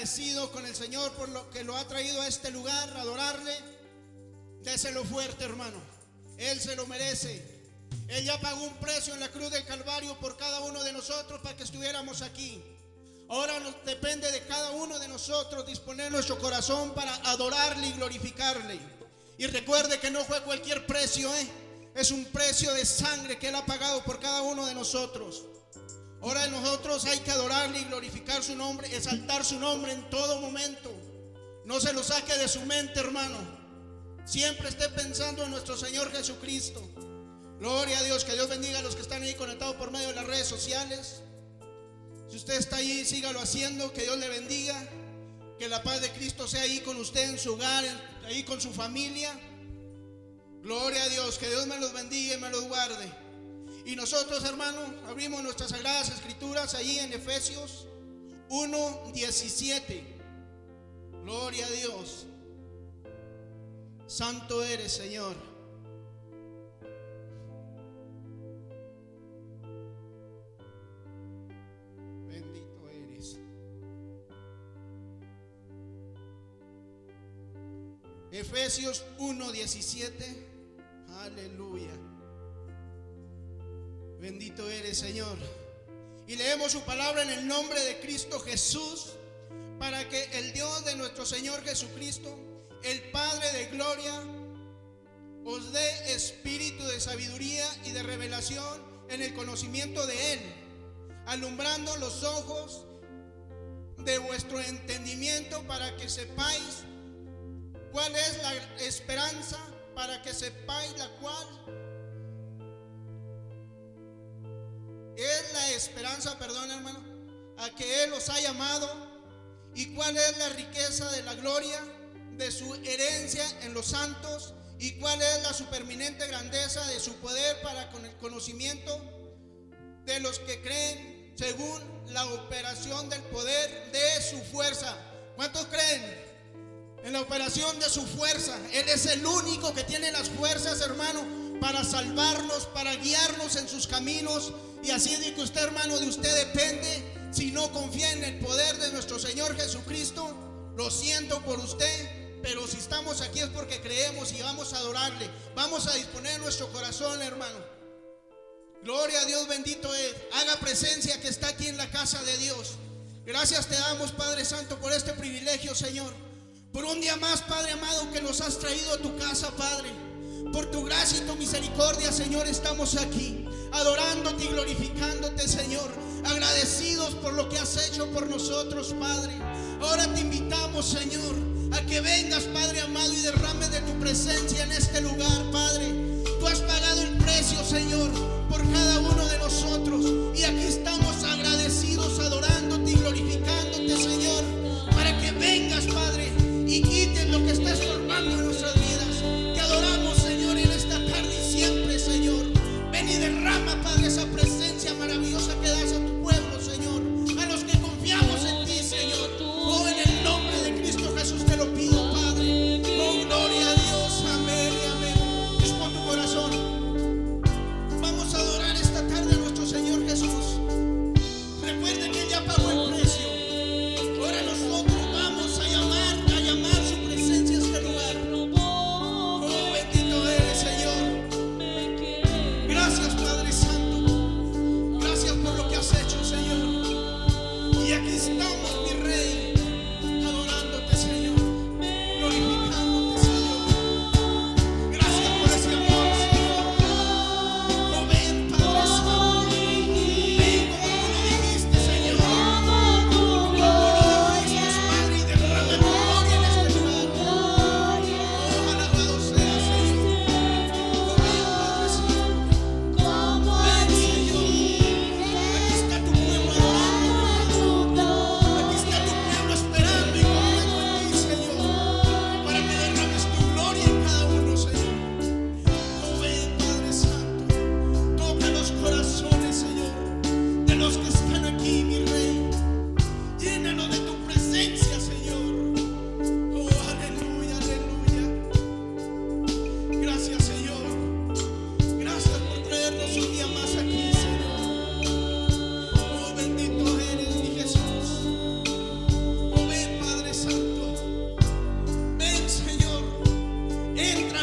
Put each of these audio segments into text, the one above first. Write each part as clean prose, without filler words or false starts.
agradecido con el Señor por lo que lo ha traído a este lugar, a adorarle, déselo fuerte, hermano. Él se lo merece. Él ya pagó un precio en la cruz del Calvario por cada uno de nosotros para que estuviéramos aquí. Ahora depende de cada uno de nosotros disponer nuestro corazón para adorarle y glorificarle. Y recuerde que no fue cualquier precio, es un precio de sangre que Él ha pagado por cada uno de nosotros. Ahora nosotros hay que adorarle y glorificar su nombre, exaltar su nombre en todo momento. No se lo saque de su mente, hermano. Siempre esté pensando en nuestro Señor Jesucristo. Gloria a Dios, que Dios bendiga a los que están ahí conectados por medio de las redes sociales. Si usted está ahí, sígalo haciendo, que Dios le bendiga. Que la paz de Cristo sea ahí con usted en su hogar, ahí con su familia. Gloria a Dios, que Dios me los bendiga y me los guarde. Y nosotros, hermanos, abrimos nuestras sagradas escrituras ahí en Efesios 1:17. Gloria a Dios. Santo eres, Señor. Bendito eres. Efesios 1:17. Aleluya. Bendito eres, Señor. Y leemos su palabra en el nombre de Cristo Jesús, para que el Dios de nuestro Señor Jesucristo, el Padre de gloria, os dé espíritu de sabiduría y de revelación en el conocimiento de Él, alumbrando los ojos de vuestro entendimiento, para que sepáis cuál es la esperanza, para que sepáis la cual es la esperanza, perdón, hermano, a que Él os ha llamado, y cuál es la riqueza de la gloria de su herencia en los santos, y cuál es la superminente grandeza de su poder para con el conocimiento de los que creen, según la operación del poder de su fuerza. ¿Cuántos creen en la operación de su fuerza? Él es el único que tiene las fuerzas, hermano, para salvarnos, para guiarnos en sus caminos. Y así de que usted, hermano, de usted depende. Si no confía en el poder de nuestro Señor Jesucristo, lo siento por usted, pero si estamos aquí es porque creemos y vamos a adorarle. Vamos a disponer nuestro corazón, hermano. Gloria a Dios, bendito es. Haga presencia que está aquí en la casa de Dios. Gracias te damos, Padre Santo, por este privilegio, Señor. Por un día más, Padre amado, que nos has traído a tu casa, Padre. Por tu gracia y tu misericordia, Señor, estamos aquí adorándote y glorificándote, Señor, agradecidos por lo que has hecho por nosotros, Padre. Ahora te invitamos, Señor, a que vengas, Padre amado, y derrames de tu presencia en este lugar, Padre. Tú has pagado el precio, Señor, por cada uno de nosotros, y aquí estamos agradecidos, adorándote y glorificándote, Señor, para que vengas, Padre, y quites lo que está estorbando en nuestras vidas. Te adoramos, Señor, en esta tarde y siempre, Señor. Ven y derrama, Padre, esa presencia maravillosa que das a tu pueblo, Señor, a los que confiamos en ti, Señor. Oh, en el nombre de Cristo Jesús te lo pido, Padre. Oh, gloria a Dios, amén y amén.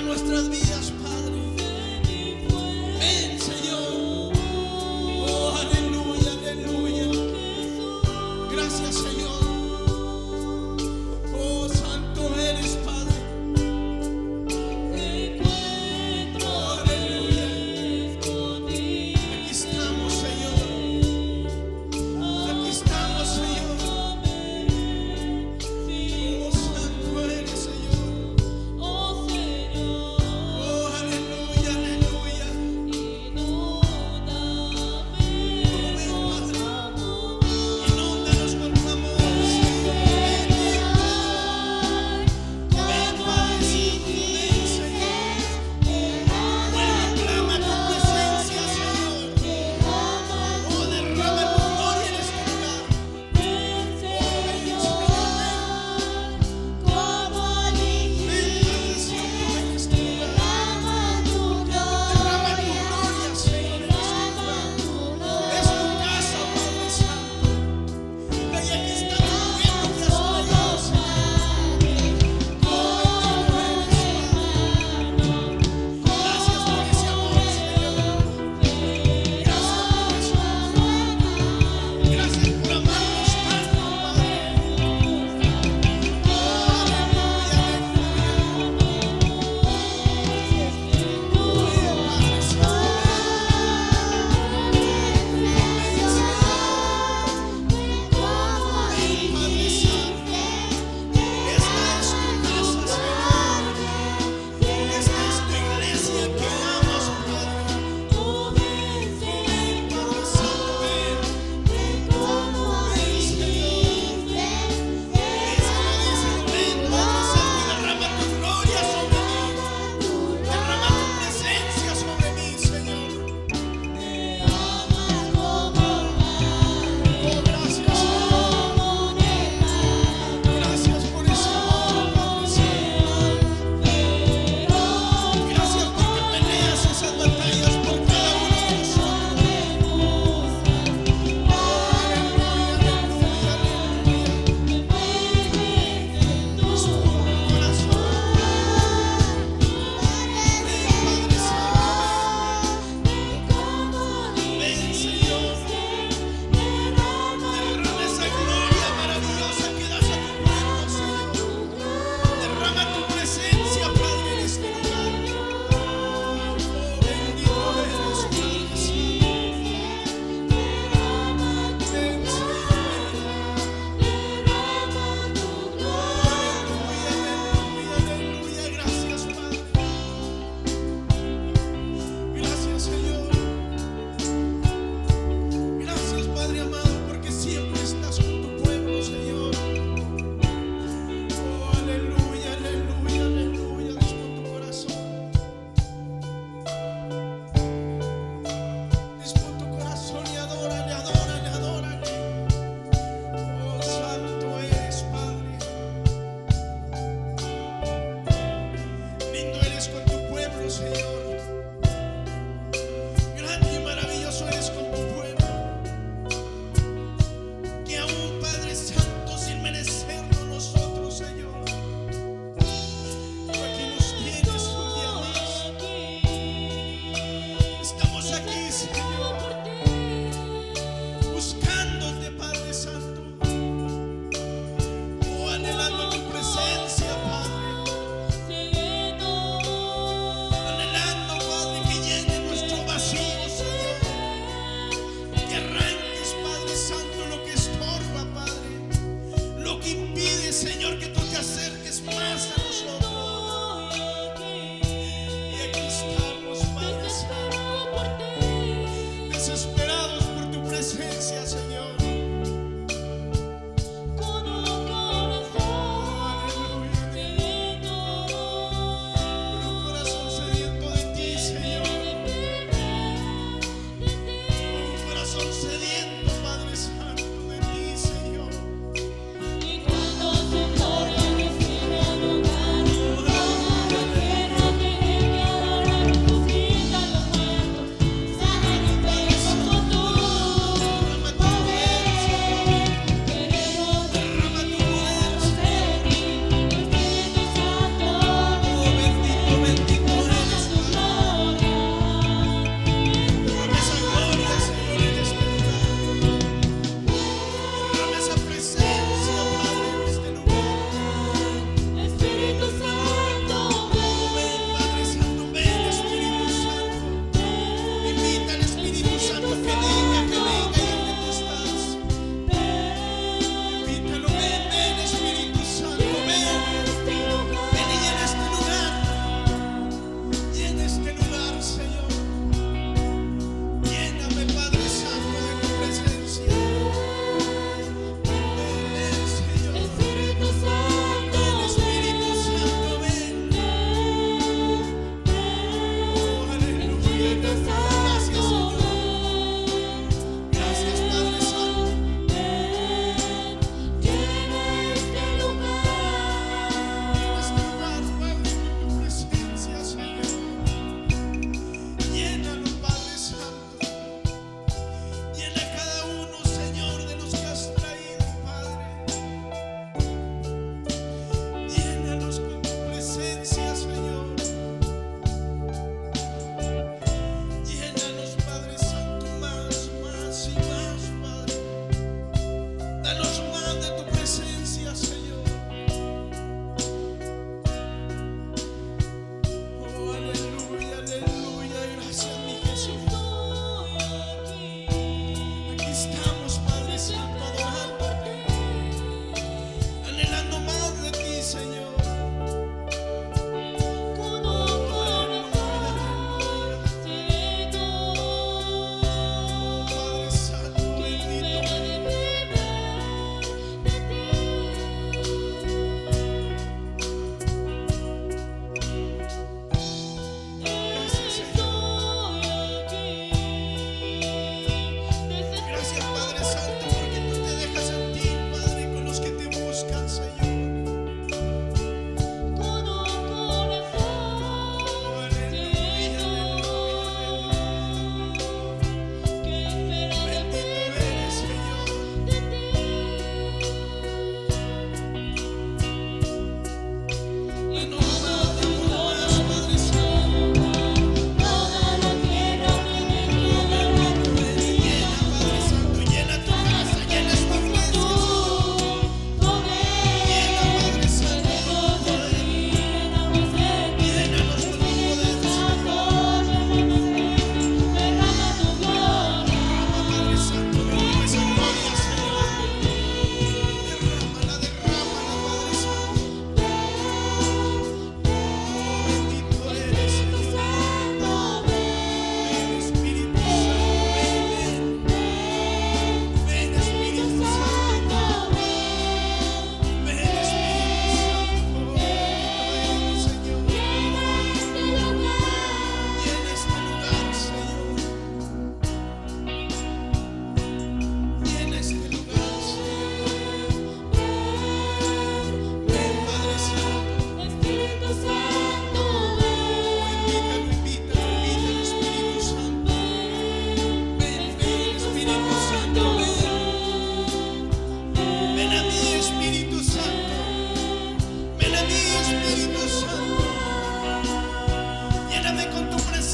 a nuestras vidas, Padre. Ven, Señor. Oh, aleluya, aleluya. Gracias, Señor. Oh, santo eres, Padre. Oh, aleluya. Aquí estamos, Señor. Aquí estamos, Señor. Oh, santo eres, Señor. Oh, aleluya, aleluya. Oh, ven, Padre. Inúndanos con tu amor, Señor. Ven, Padre Santo, ven, Señor. Derrama tu presencia, Señor. Oh, derrama tu gloria en este lugar. Oh, ven, Señor, ven. Ven, Padre Santo, en este lugar. Derrama tu gloria, Señor, en este lugar. Es tu casa, Padre Santo. Y aquí está tu pueblo que has traído, Señor. Oh, bendito eres, Padre. Gracias por ese amor, Señor. Gracias por eso. Gracias por amarnos tanto, Padre. Oh, aleluya, aleluya. Oh, Padre Santo. Padre Santo, esta es tu casa, Señor. Esta es tu iglesia que amas, Padre. Ven, Padre Santo, ven. Ven, Señor. Ven, Padre Santo, derrama tu gloria sobre mí. Derrama tu presencia sobre mí, Señor. Oh, gracias, Señor. Gracias por ese amor, Padre Santo. Gracias porque peleas esas batallas por cada uno de nosotros. Aleluya, aleluya, aleluya. Es puro mi corazón. Ven, Padre Santo, ven. Ven, Señor. Derrama esa gloria maravillosa que das a tu pueblo, Señor. Derrama tu presencia, Padre, en este lugar. Oh, bendito eres, Padre Santo. Ven, Señor. Aleluya, aleluya, aleluya. Gracias, Padre. Gracias, Señor. Gracias, Padre amado, porque siempre estás con tu pueblo, Señor. Oh, aleluya, aleluya, aleluya. Dispón tu corazón. Dispón tu corazón y adórale, adórale, adórale. Oh, santo eres, Padre. Lindo eres con tu pueblo, Señor. Grande y maravilloso eres con tu pueblo. Que aún, Padre Santo, sin merecerlo nosotros, Señor, tú aquí nos tienes un día más. Estamos aquí, Señor, buscándote, Padre Santo. Oh, anhelando tu presencia, Padre. Anhelando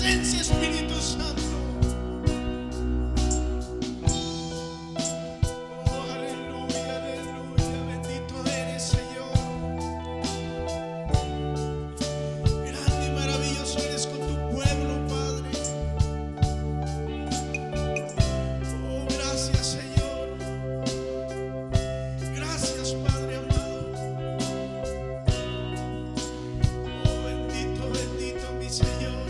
presencia, Espíritu Santo. Oh, aleluya, aleluya. Bendito eres, Señor. Grande y maravilloso eres con tu pueblo, Padre. Oh, gracias, Señor. Gracias, Padre amado. Oh, bendito, bendito mi Señor.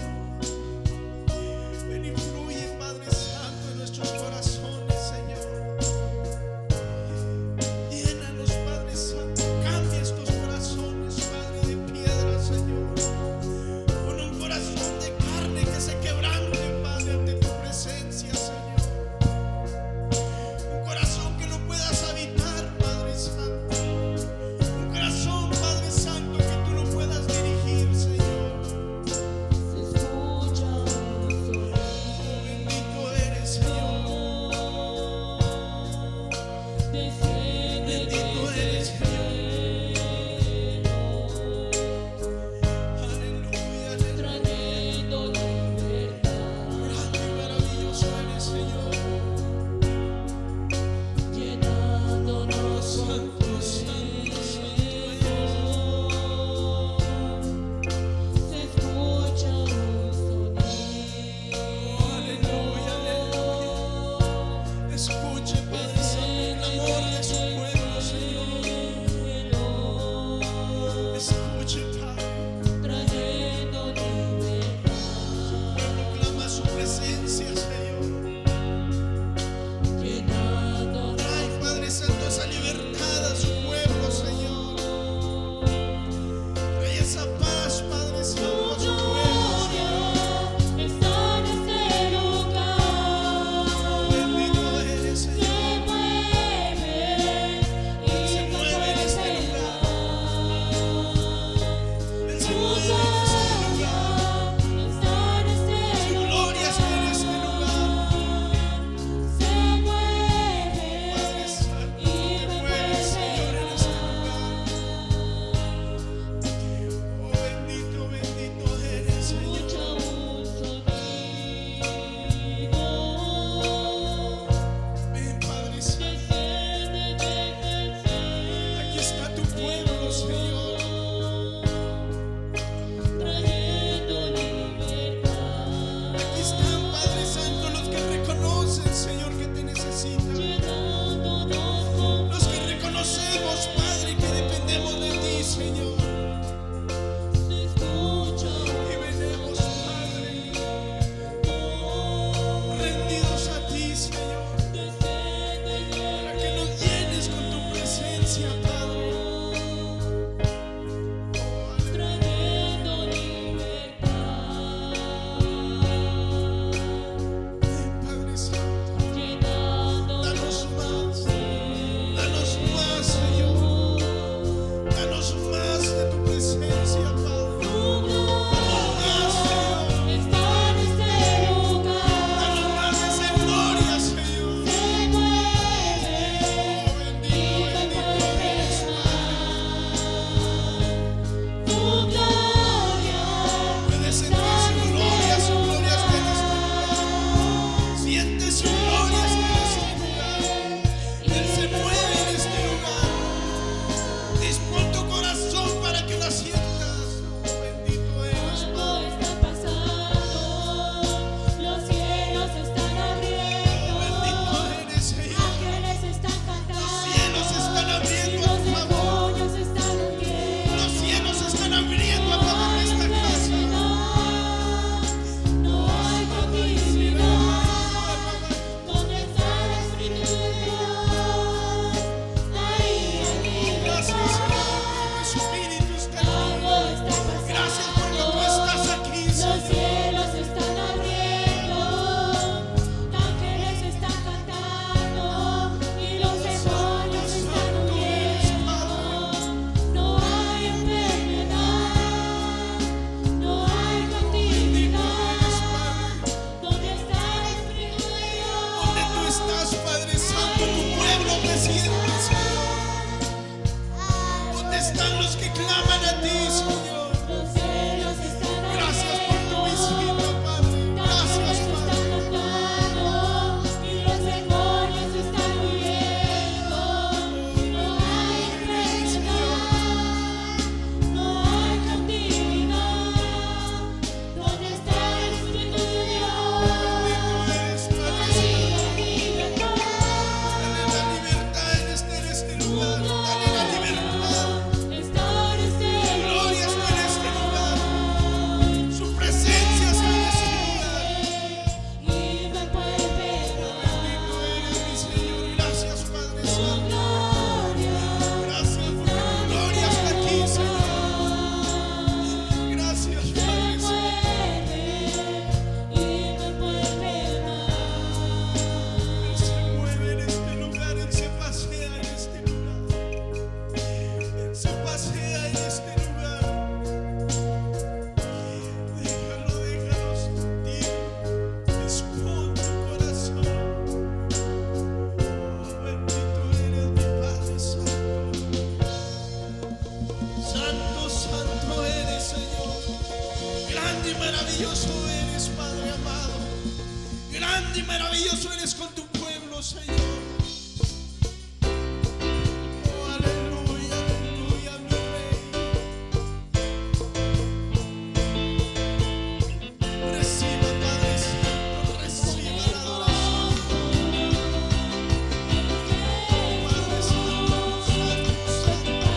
Grande y maravilloso eres, Padre amado. Grande y maravilloso eres con tu pueblo, Señor. Oh, aleluya, aleluya, mi Rey. Reciba, Padre Santo, reciba la adoración. Padre Santo, Santo, Santo.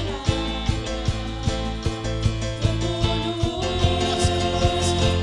Gracias, Padre Santo.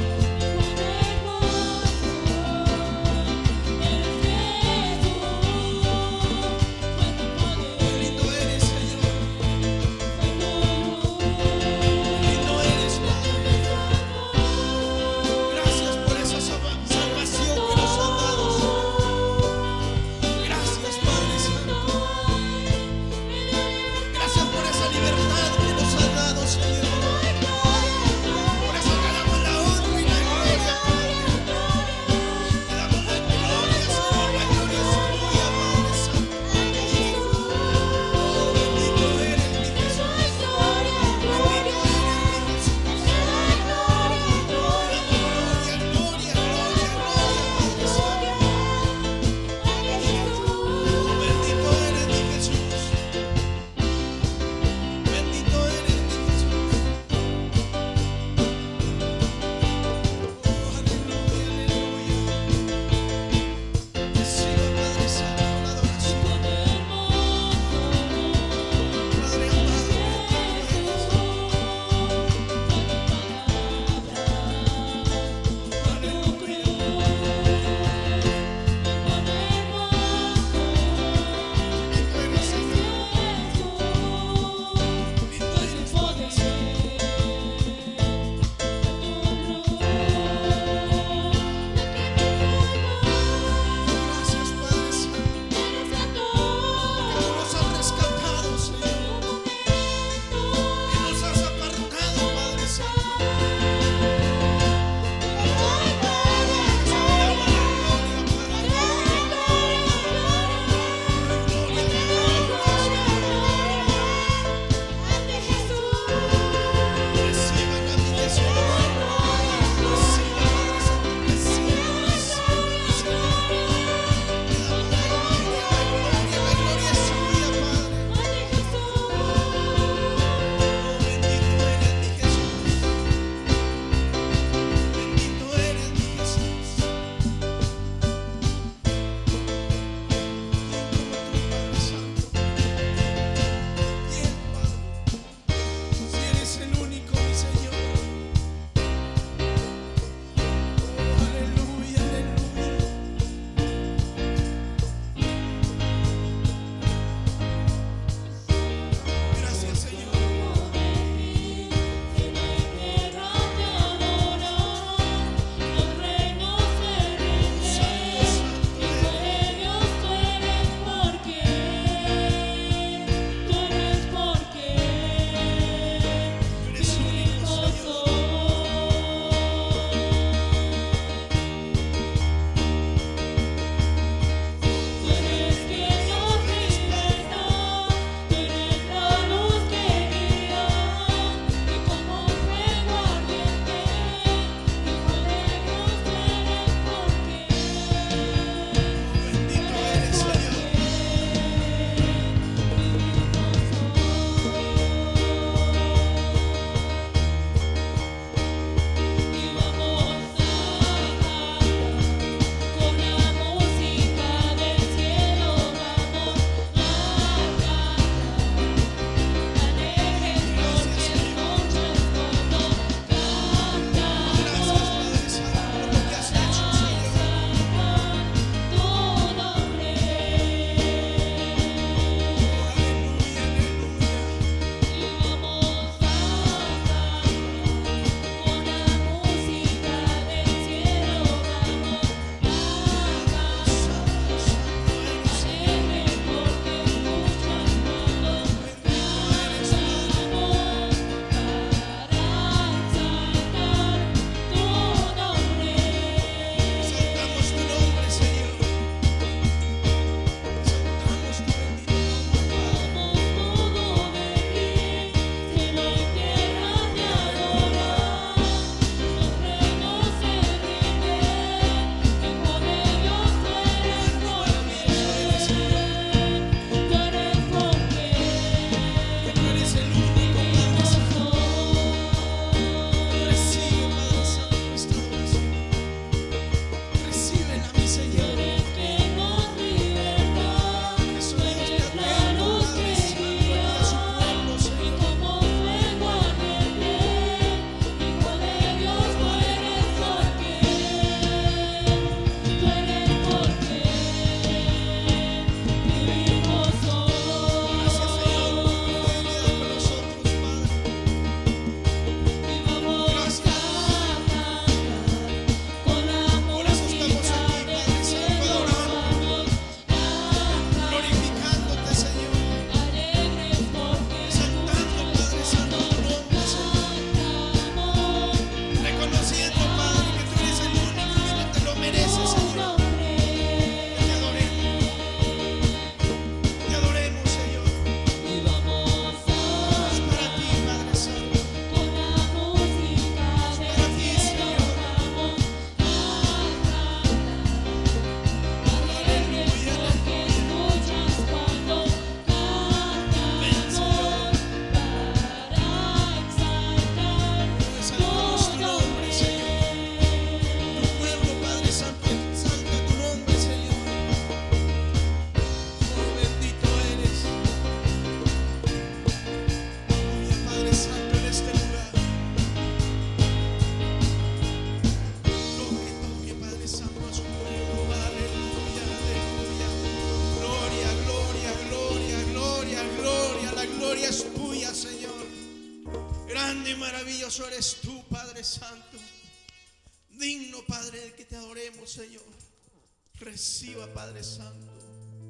maravilloso eres tú, Padre Santo. Digno, Padre, de que te adoremos, Señor. Reciba, Padre Santo,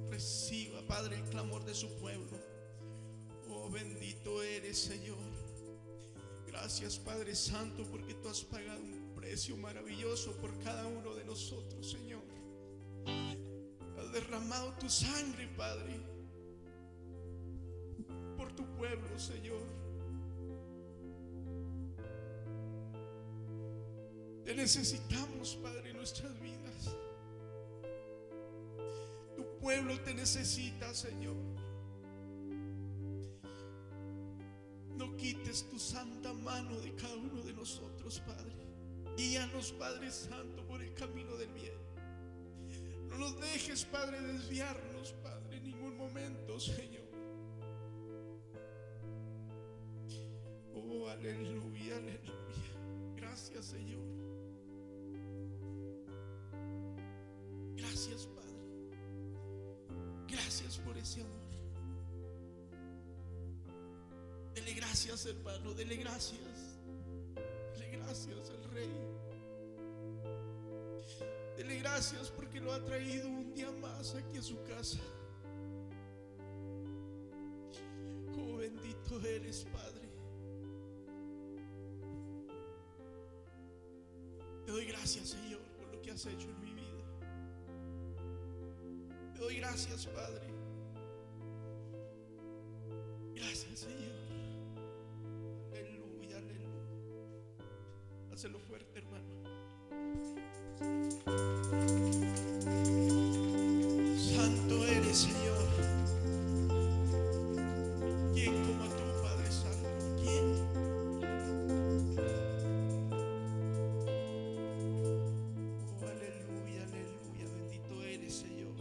reciba, Padre, el clamor de su pueblo. Oh, bendito eres, Señor. Gracias, Padre Santo, porque tú has pagado un precio maravilloso por cada uno de nosotros, Señor. Has derramado tu sangre, Padre, por tu pueblo, Señor. Te necesitamos, Padre, en nuestras vidas. Tu pueblo te necesita, Señor. No quites tu santa mano de cada uno de nosotros, Padre. Guíanos, Padre Santo, por el camino del bien. No nos dejes, Padre, desviarnos, Padre, en ningún momento, Señor. Oh, aleluya, aleluya. Gracias, Señor. Gracias, Padre. Gracias por ese amor. Dele gracias, hermano. Dele gracias. Dele gracias al Rey. Dele gracias porque lo ha traído un día más aquí a su casa. Oh, bendito eres, Padre. Te doy gracias, Señor, por lo que has hecho en mi vida. Te doy gracias, Padre. Gracias, Señor. Aleluya, aleluya. Hácelo fuerte, hermano. Santo eres, Señor. ¿Quién como tú, Padre Santo? ¿Quién? Oh, aleluya, aleluya. Bendito eres, Señor.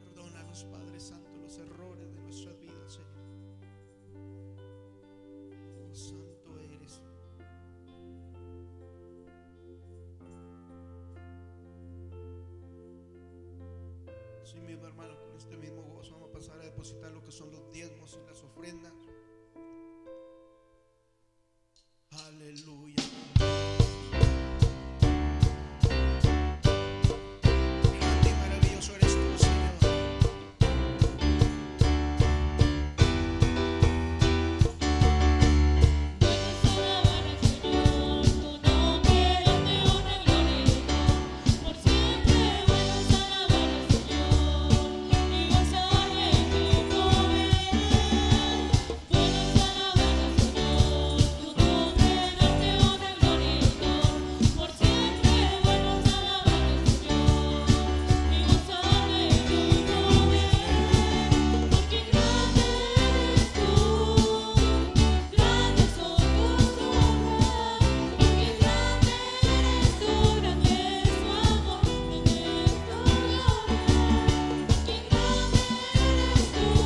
Perdónanos, Padre Santo, los errores de nuestras vidas, Señor. Oh, santo eres. Sí, mismo, hermano, con este mismo gozo vamos a pasar a depositar lo que son los diezmos y las ofrendas. Aleluya. Grande y maravilloso eres tú, Señor.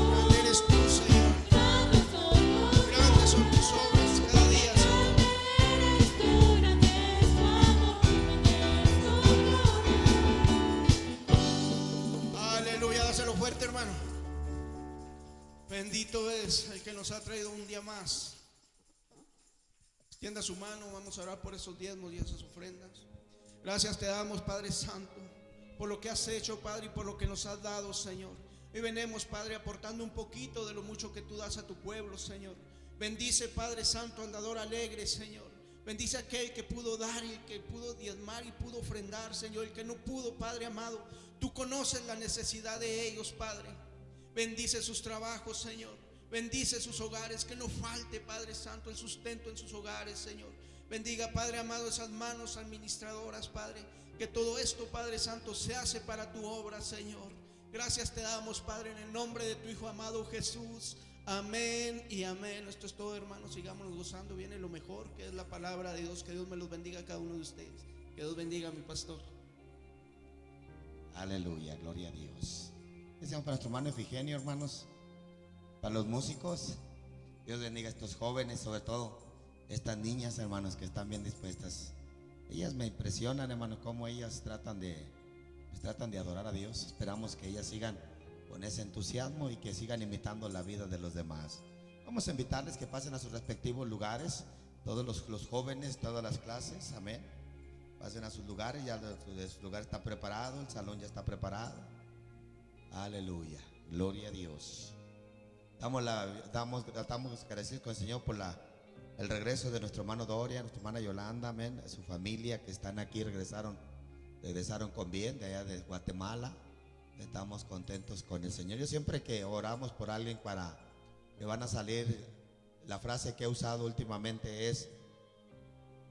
Grande eres tú, Señor. Grandes son tus obras cada día, Señor. Aleluya, dáselo fuerte, hermano. Bendito es el que nos ha traído un día más. Extienda su mano, vamos a orar por esos diezmos y esas ofrendas. Gracias te damos, Padre Santo, por lo que has hecho, Padre, y por lo que nos has dado, Señor. Hoy venimos, Padre, aportando un poquito de lo mucho que tú das a tu pueblo, Señor. Bendice, Padre Santo, al dador alegre, Señor. Bendice a aquel que pudo dar y el que pudo diezmar y pudo ofrendar, Señor. El que no pudo, Padre amado, tú conoces la necesidad de ellos, Padre. Bendice sus trabajos, Señor. Bendice sus hogares, que no falte, Padre Santo, el sustento en sus hogares, Señor. Bendiga, Padre amado, esas manos administradoras, Padre. Que todo esto, Padre Santo, se hace para tu obra, Señor. Gracias te damos, Padre, en el nombre de tu Hijo amado Jesús. Amén y amén. Esto es todo, hermanos. Sigámonos gozando. Viene lo mejor, que es la palabra de Dios. Que Dios me los bendiga a cada uno de ustedes. Que Dios bendiga a mi pastor. Aleluya, gloria a Dios. Deseamos para nuestro hermano Efigenio, hermanos, para los músicos. Dios bendiga a estos jóvenes, sobre todo estas niñas, hermanos, que están bien dispuestas. Ellas me impresionan, hermanos, cómo ellas tratan de adorar a Dios. Esperamos que ellas sigan con ese entusiasmo y que sigan imitando la vida de los demás. Vamos a invitarles que pasen a sus respectivos lugares, todos los jóvenes, todas las clases, amén. Pasen a sus lugares, ya su lugar está preparado, el salón ya está preparado. Aleluya, gloria a Dios. Damos agradecidos con el Señor por el regreso de nuestro hermano Doria, nuestra hermana Yolanda, amén, su familia que están aquí, regresaron con bien de allá de Guatemala. Estamos contentos con el Señor. Yo siempre que oramos por alguien para que van a salir, la frase que he usado últimamente es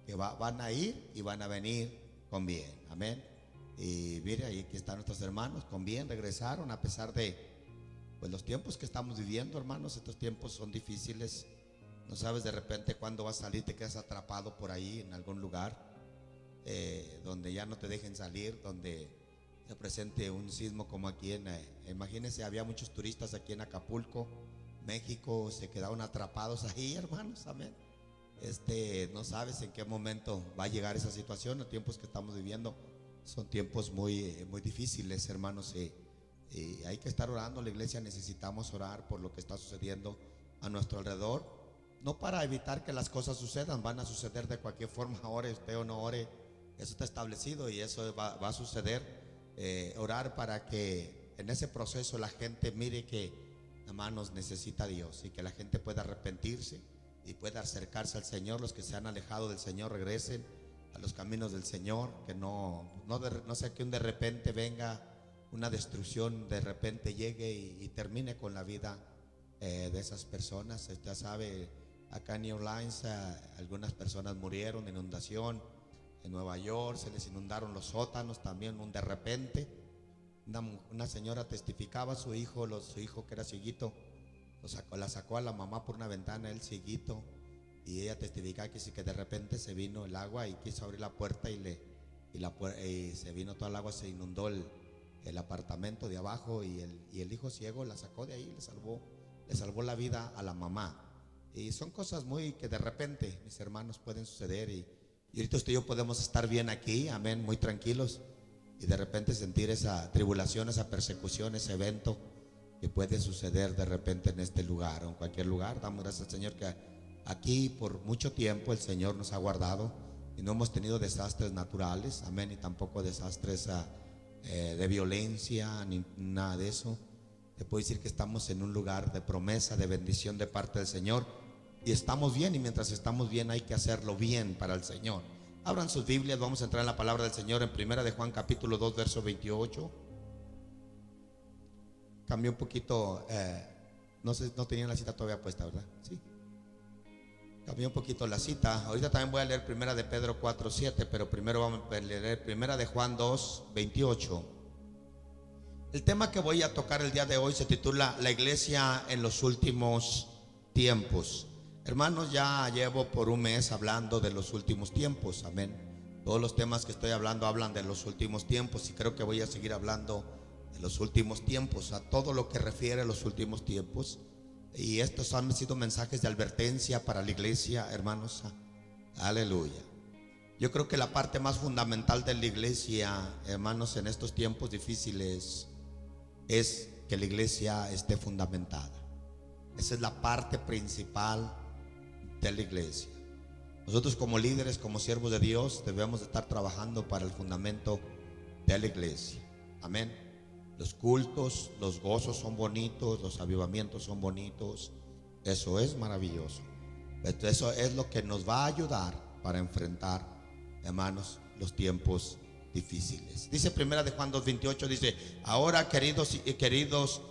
que van a ir y van a venir con bien, amén. Y mire, ahí aquí están nuestros hermanos con bien, regresaron a pesar de pues los tiempos que estamos viviendo, hermanos. Estos tiempos son difíciles, no sabes de repente cuándo vas a salir, te quedas atrapado por ahí en algún lugar donde ya no te dejen salir, donde se presente un sismo como aquí imagínense, había muchos turistas aquí en Acapulco, México, se quedaron atrapados ahí, hermanos, amén. No sabes en qué momento va a llegar esa situación. Los tiempos que estamos viviendo son tiempos muy, muy difíciles, hermanos, y hay que estar orando. La iglesia necesitamos orar por lo que está sucediendo a nuestro alrededor, no para evitar que las cosas sucedan, van a suceder de cualquier forma, ore usted o no ore, eso está establecido y eso va a suceder. Orar para que en ese proceso la gente mire que hermanos necesita a Dios y que la gente pueda arrepentirse y pueda acercarse al Señor. Los que se han alejado del Señor regresen a los caminos del Señor, que no sea que de repente venga una destrucción, de repente llegue y termine con la vida de esas personas. Usted sabe, acá en New Orleans algunas personas murieron de inundación. En Nueva York se les inundaron los sótanos también de repente. Una señora testificaba, su hijo que era cieguito, la sacó a la mamá por una ventana, él cieguito, y ella testificaba que sí, que de repente se vino el agua y quiso abrir la puerta y se vino toda el agua, se inundó el apartamento de abajo, y el hijo ciego la sacó de ahí, le salvó la vida a la mamá. Y son cosas muy que de repente, mis hermanos, pueden suceder, y ahorita usted y yo podemos estar bien aquí, amén, muy tranquilos, y de repente sentir esa tribulación, esa persecución, ese evento que puede suceder de repente en este lugar o en cualquier lugar. Damos gracias al Señor que aquí por mucho tiempo el Señor nos ha guardado y no hemos tenido desastres naturales, amén, y tampoco desastres de violencia ni nada de eso. Te puedo decir que estamos en un lugar de promesa, de bendición de parte del Señor, y estamos bien, y mientras estamos bien hay que hacerlo bien para el Señor. Abran sus Biblias, vamos a entrar en la palabra del Señor en Primera de Juan capítulo 2 verso 28. Cambió un poquito, no tenían la cita todavía puesta, ¿verdad? Sí. Cambió un poquito la cita. Ahorita también voy a leer Primera de Pedro 4:7, pero primero vamos a leer Primera de Juan 2:28. El tema que voy a tocar el día de hoy se titula La iglesia en los últimos tiempos. Hermanos, ya llevo por un mes hablando de los últimos tiempos, amén. Todos los temas que estoy hablando hablan de los últimos tiempos, y creo que voy a seguir hablando de los últimos tiempos, a todo lo que refiere a los últimos tiempos. Y estos han sido mensajes de advertencia para la iglesia, hermanos. Aleluya. Yo creo que la parte más fundamental de la iglesia, hermanos, en estos tiempos difíciles es que la iglesia esté fundamentada. Esa es la parte principal de la iglesia. Nosotros como líderes, como siervos de Dios, debemos estar trabajando para el fundamento de la iglesia, amén. Los cultos, los gozos son bonitos, los avivamientos son bonitos, eso es maravilloso. Eso es lo que nos va a ayudar para enfrentar, hermanos, los tiempos difíciles. Dice Primera de Juan 2:28, dice: ahora, queridos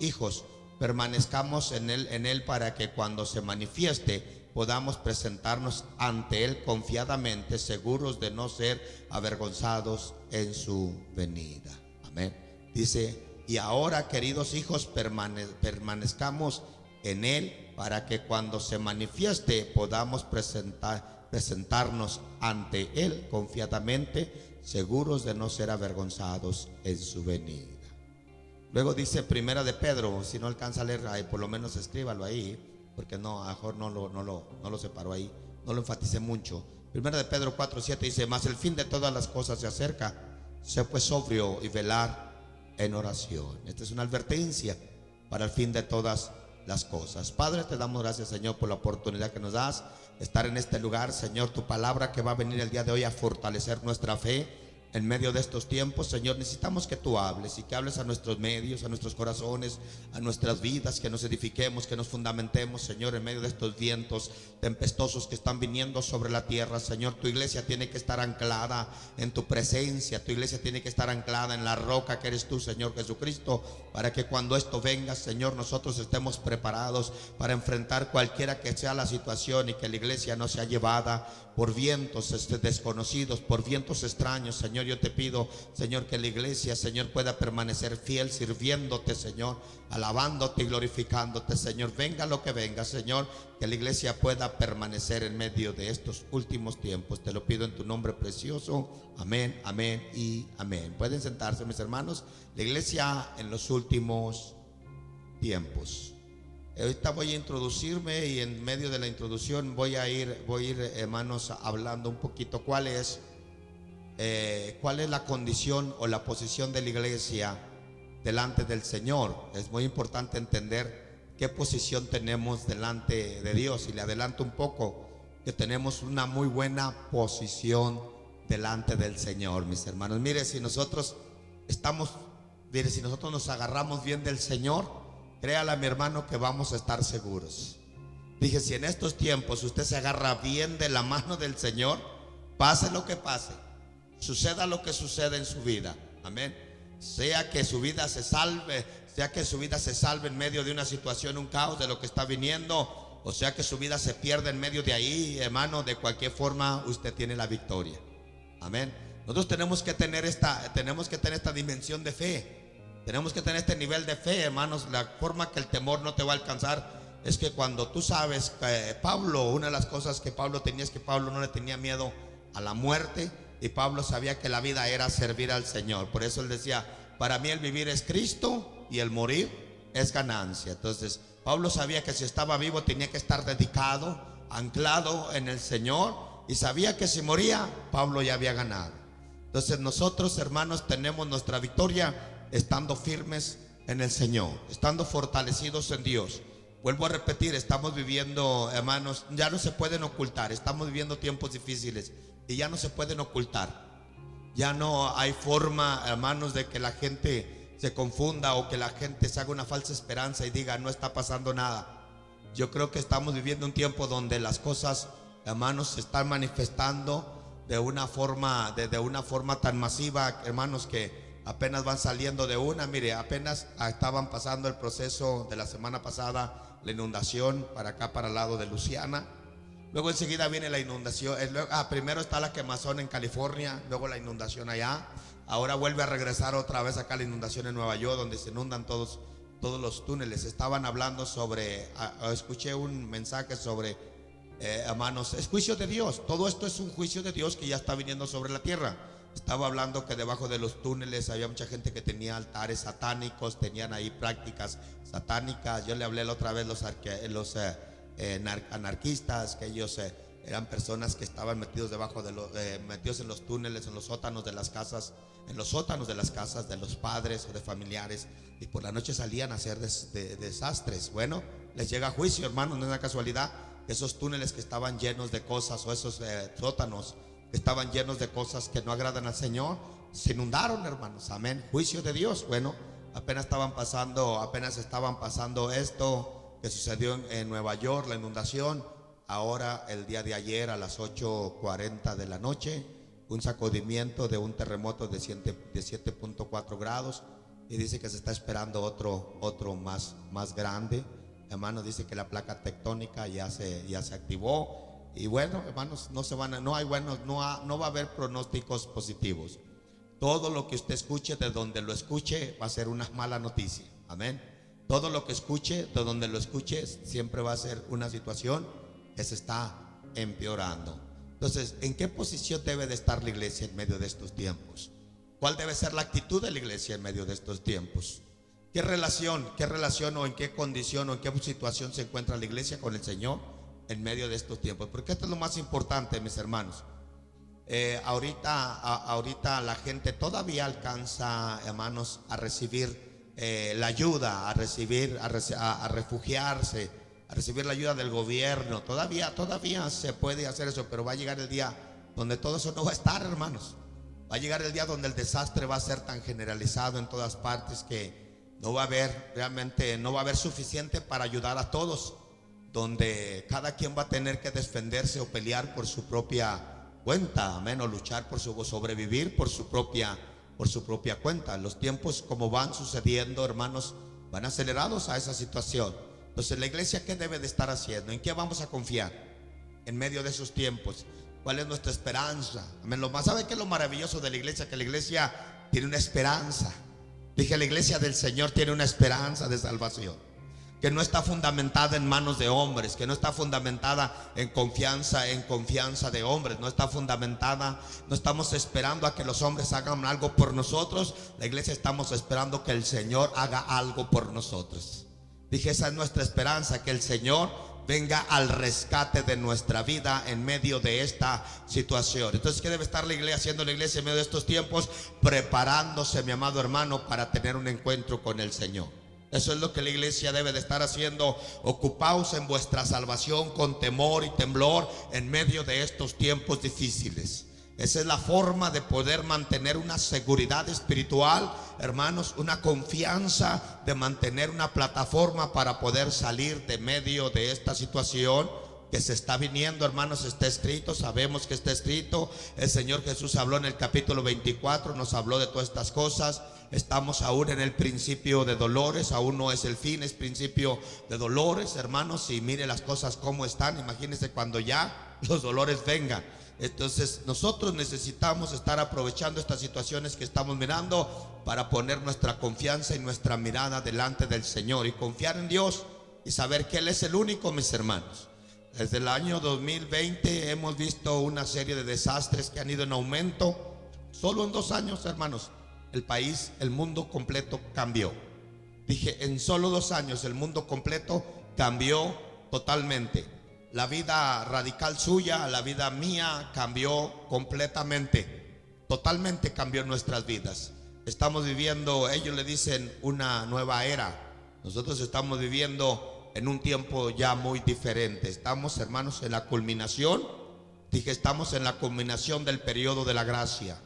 hijos, permanezcamos en él para que cuando se manifieste podamos presentarnos ante él confiadamente, seguros de no ser avergonzados en su venida. Amén. Dice: y ahora, queridos hijos, permanezcamos en él para que cuando se manifieste podamos presentarnos ante él confiadamente, seguros de no ser avergonzados en su venida. Luego dice Primera de Pedro, si no alcanza a leer ahí, por lo menos escríbalo ahí, porque no, a lo mejor no lo separó ahí, no lo enfaticé mucho. Primera de Pedro 4:7 dice: mas el fin de todas las cosas se acerca, sé pues sobrio y velar en oración. Esta es una advertencia para el fin de todas las cosas. Padre, te damos gracias, Señor, por la oportunidad que nos das de estar en este lugar. Señor, tu palabra que va a venir el día de hoy a fortalecer nuestra fe en medio de estos tiempos. Señor, necesitamos que tú hables y que hables a nuestros medios, a nuestros corazones, a nuestras vidas, que nos edifiquemos, que nos fundamentemos, Señor, en medio de estos vientos tempestuosos que están viniendo sobre la tierra. Señor, tu iglesia tiene que estar anclada en tu presencia, tu iglesia tiene que estar anclada en la roca que eres tú, Señor Jesucristo, para que cuando esto venga, Señor, nosotros estemos preparados para enfrentar cualquiera que sea la situación y que la iglesia no sea llevada por vientos desconocidos, por vientos extraños. Señor, yo te pido, Señor, que la iglesia, Señor, pueda permanecer fiel sirviéndote, Señor, alabándote y glorificándote, Señor. Venga lo que venga, Señor, que la iglesia pueda permanecer en medio de estos últimos tiempos. Te lo pido en tu nombre precioso. Amén, amén y amén. Pueden sentarse, mis hermanos. La iglesia en los últimos tiempos. Ahorita voy a introducirme y en medio de la introducción voy a ir, hermanos, hablando un poquito cuál es la condición o la posición de la iglesia delante del Señor. Es muy importante entender qué posición tenemos delante de Dios. Y le adelanto un poco que tenemos una muy buena posición delante del Señor, mis hermanos. Mire, si nosotros nos agarramos bien del Señor, créala, mi hermano, que vamos a estar seguros. Dije, si en estos tiempos usted se agarra bien de la mano del Señor, pase lo que pase, suceda lo que suceda en su vida, amén, sea que su vida se salve, en medio de una situación, un caos de lo que está viniendo, o sea que su vida se pierda en medio de ahí, hermano, de cualquier forma usted tiene la victoria, amén. Nosotros tenemos que tener esta dimensión de fe. Tenemos que tener este nivel de fe, hermanos. La forma que el temor no te va a alcanzar es que cuando tú sabes que una de las cosas que Pablo tenía es que Pablo no le tenía miedo a la muerte, y Pablo sabía que la vida era servir al Señor. Por eso él decía, para mí el vivir es Cristo y el morir es ganancia. Entonces Pablo sabía que si estaba vivo tenía que estar dedicado, anclado en el Señor, y sabía que si moría, Pablo ya había ganado. Entonces nosotros, hermanos, tenemos nuestra victoria estando firmes en el Señor, estando fortalecidos en Dios. Vuelvo a repetir, estamos viviendo, hermanos, ya no se pueden ocultar. Estamos viviendo tiempos difíciles y ya no se pueden ocultar. Ya no hay forma, hermanos, de que la gente se confunda o que la gente se haga una falsa esperanza y diga no está pasando nada. Yo creo que estamos viviendo un tiempo donde las cosas, hermanos, se están manifestando de una forma tan masiva, hermanos, que apenas van saliendo de una. Mire, apenas estaban pasando el proceso de la semana pasada, la inundación para acá, para el lado de Luisiana. Luego enseguida viene la inundación. Primero está la quemazón en California, luego la inundación allá. Ahora vuelve a regresar otra vez acá la inundación en Nueva York, donde se inundan todos los túneles. Estaban hablando escuché un mensaje sobre, hermanos, es juicio de Dios. Todo esto es un juicio de Dios que ya está viniendo sobre la tierra. Estaba hablando que debajo de los túneles había mucha gente que tenía altares satánicos, tenían ahí prácticas satánicas. Yo le hablé la otra vez los anarquistas, que ellos eran personas que estaban metidos metidos en los túneles, en los sótanos de las casas, de los padres o de familiares, y por la noche salían a hacer desastres. Bueno, les llega juicio, hermanos. No es una casualidad. Esos túneles que estaban llenos de cosas, o esos sótanos que estaban llenos de cosas que no agradan al Señor, se inundaron, hermanos, amén. Juicio de Dios. Bueno, apenas estaban pasando esto que sucedió en Nueva York, la inundación. Ahora, el día de ayer a las 8:40 de la noche, un sacudimiento de un terremoto de 7.4 grados, y dice que se está esperando otro más grande, hermanos. Dice que la placa tectónica ya se activó. Y bueno, hermanos, no va a haber pronósticos positivos. Todo lo que usted escuche, de donde lo escuche, va a ser una mala noticia, amén. Todo lo que escuche, de donde lo escuche, siempre va a ser una situación que se está empeorando. Entonces, ¿en qué posición debe de estar la iglesia en medio de estos tiempos? ¿Cuál debe ser la actitud de la iglesia en medio de estos tiempos? ¿Qué relación o en qué condición o en qué situación se encuentra la iglesia con el Señor en medio de estos tiempos? Porque esto es lo más importante, mis hermanos. Ahorita la gente todavía alcanza, hermanos, a recibir la ayuda, a recibir, a refugiarse, a recibir la ayuda del gobierno. Todavía se puede hacer eso, pero va a llegar el día donde todo eso no va a estar, hermanos. Va a llegar el día donde el desastre va a ser tan generalizado en todas partes que no va a haber, realmente no va a haber suficiente para ayudar a todos, donde cada quien va a tener que defenderse o pelear por su propia cuenta, amén, o luchar por sobrevivir por su propia cuenta. Los tiempos, como van sucediendo, hermanos, van acelerados a esa situación. Entonces, la iglesia, ¿qué debe de estar haciendo? ¿En qué vamos a confiar en medio de esos tiempos? ¿Cuál es nuestra esperanza? Amén. ¿Sabe qué es lo maravilloso de la iglesia? Que la iglesia tiene una esperanza. Dije, la iglesia del Señor tiene una esperanza de salvación, que no está fundamentada en manos de hombres, que no está fundamentada en confianza de hombres, no está fundamentada, no estamos esperando a que los hombres hagan algo por nosotros. La iglesia estamos esperando que el Señor haga algo por nosotros. Dije, esa es nuestra esperanza, que el Señor venga al rescate de nuestra vida en medio de esta situación. Entonces, ¿qué debe estar la iglesia haciendo la iglesia en medio de estos tiempos? Preparándose, mi amado hermano, para tener un encuentro con el Señor. Eso es lo que la iglesia debe de estar haciendo. Ocupaos en vuestra salvación con temor y temblor en medio de estos tiempos difíciles. Esa es la forma de poder mantener una seguridad espiritual, hermanos, una confianza, de mantener una plataforma para poder salir de medio de esta situación que se está viniendo, hermanos. Está escrito, sabemos que está escrito. El Señor Jesús habló en el capítulo 24, nos habló de todas estas cosas. Estamos aún en el principio de dolores, aún no es el fin, es principio de dolores, hermanos. Y mire las cosas cómo están, imagínense cuando ya los dolores vengan. Entonces nosotros necesitamos estar aprovechando estas situaciones que estamos mirando para poner nuestra confianza y nuestra mirada delante del Señor y confiar en Dios y saber que Él es el único, mis hermanos. Desde el año 2020 hemos visto una serie de desastres que han ido en aumento. Solo en 2 años, hermanos, el país, el mundo completo cambió. Dije, en solo 2 años el mundo completo cambió totalmente. La vida radical suya, la vida mía cambió completamente. Totalmente cambió nuestras vidas. Estamos viviendo, ellos le dicen, una nueva era. Nosotros estamos viviendo en un tiempo ya muy diferente. Estamos, hermanos, en la culminación. Dije, estamos en la culminación del periodo de la gracia.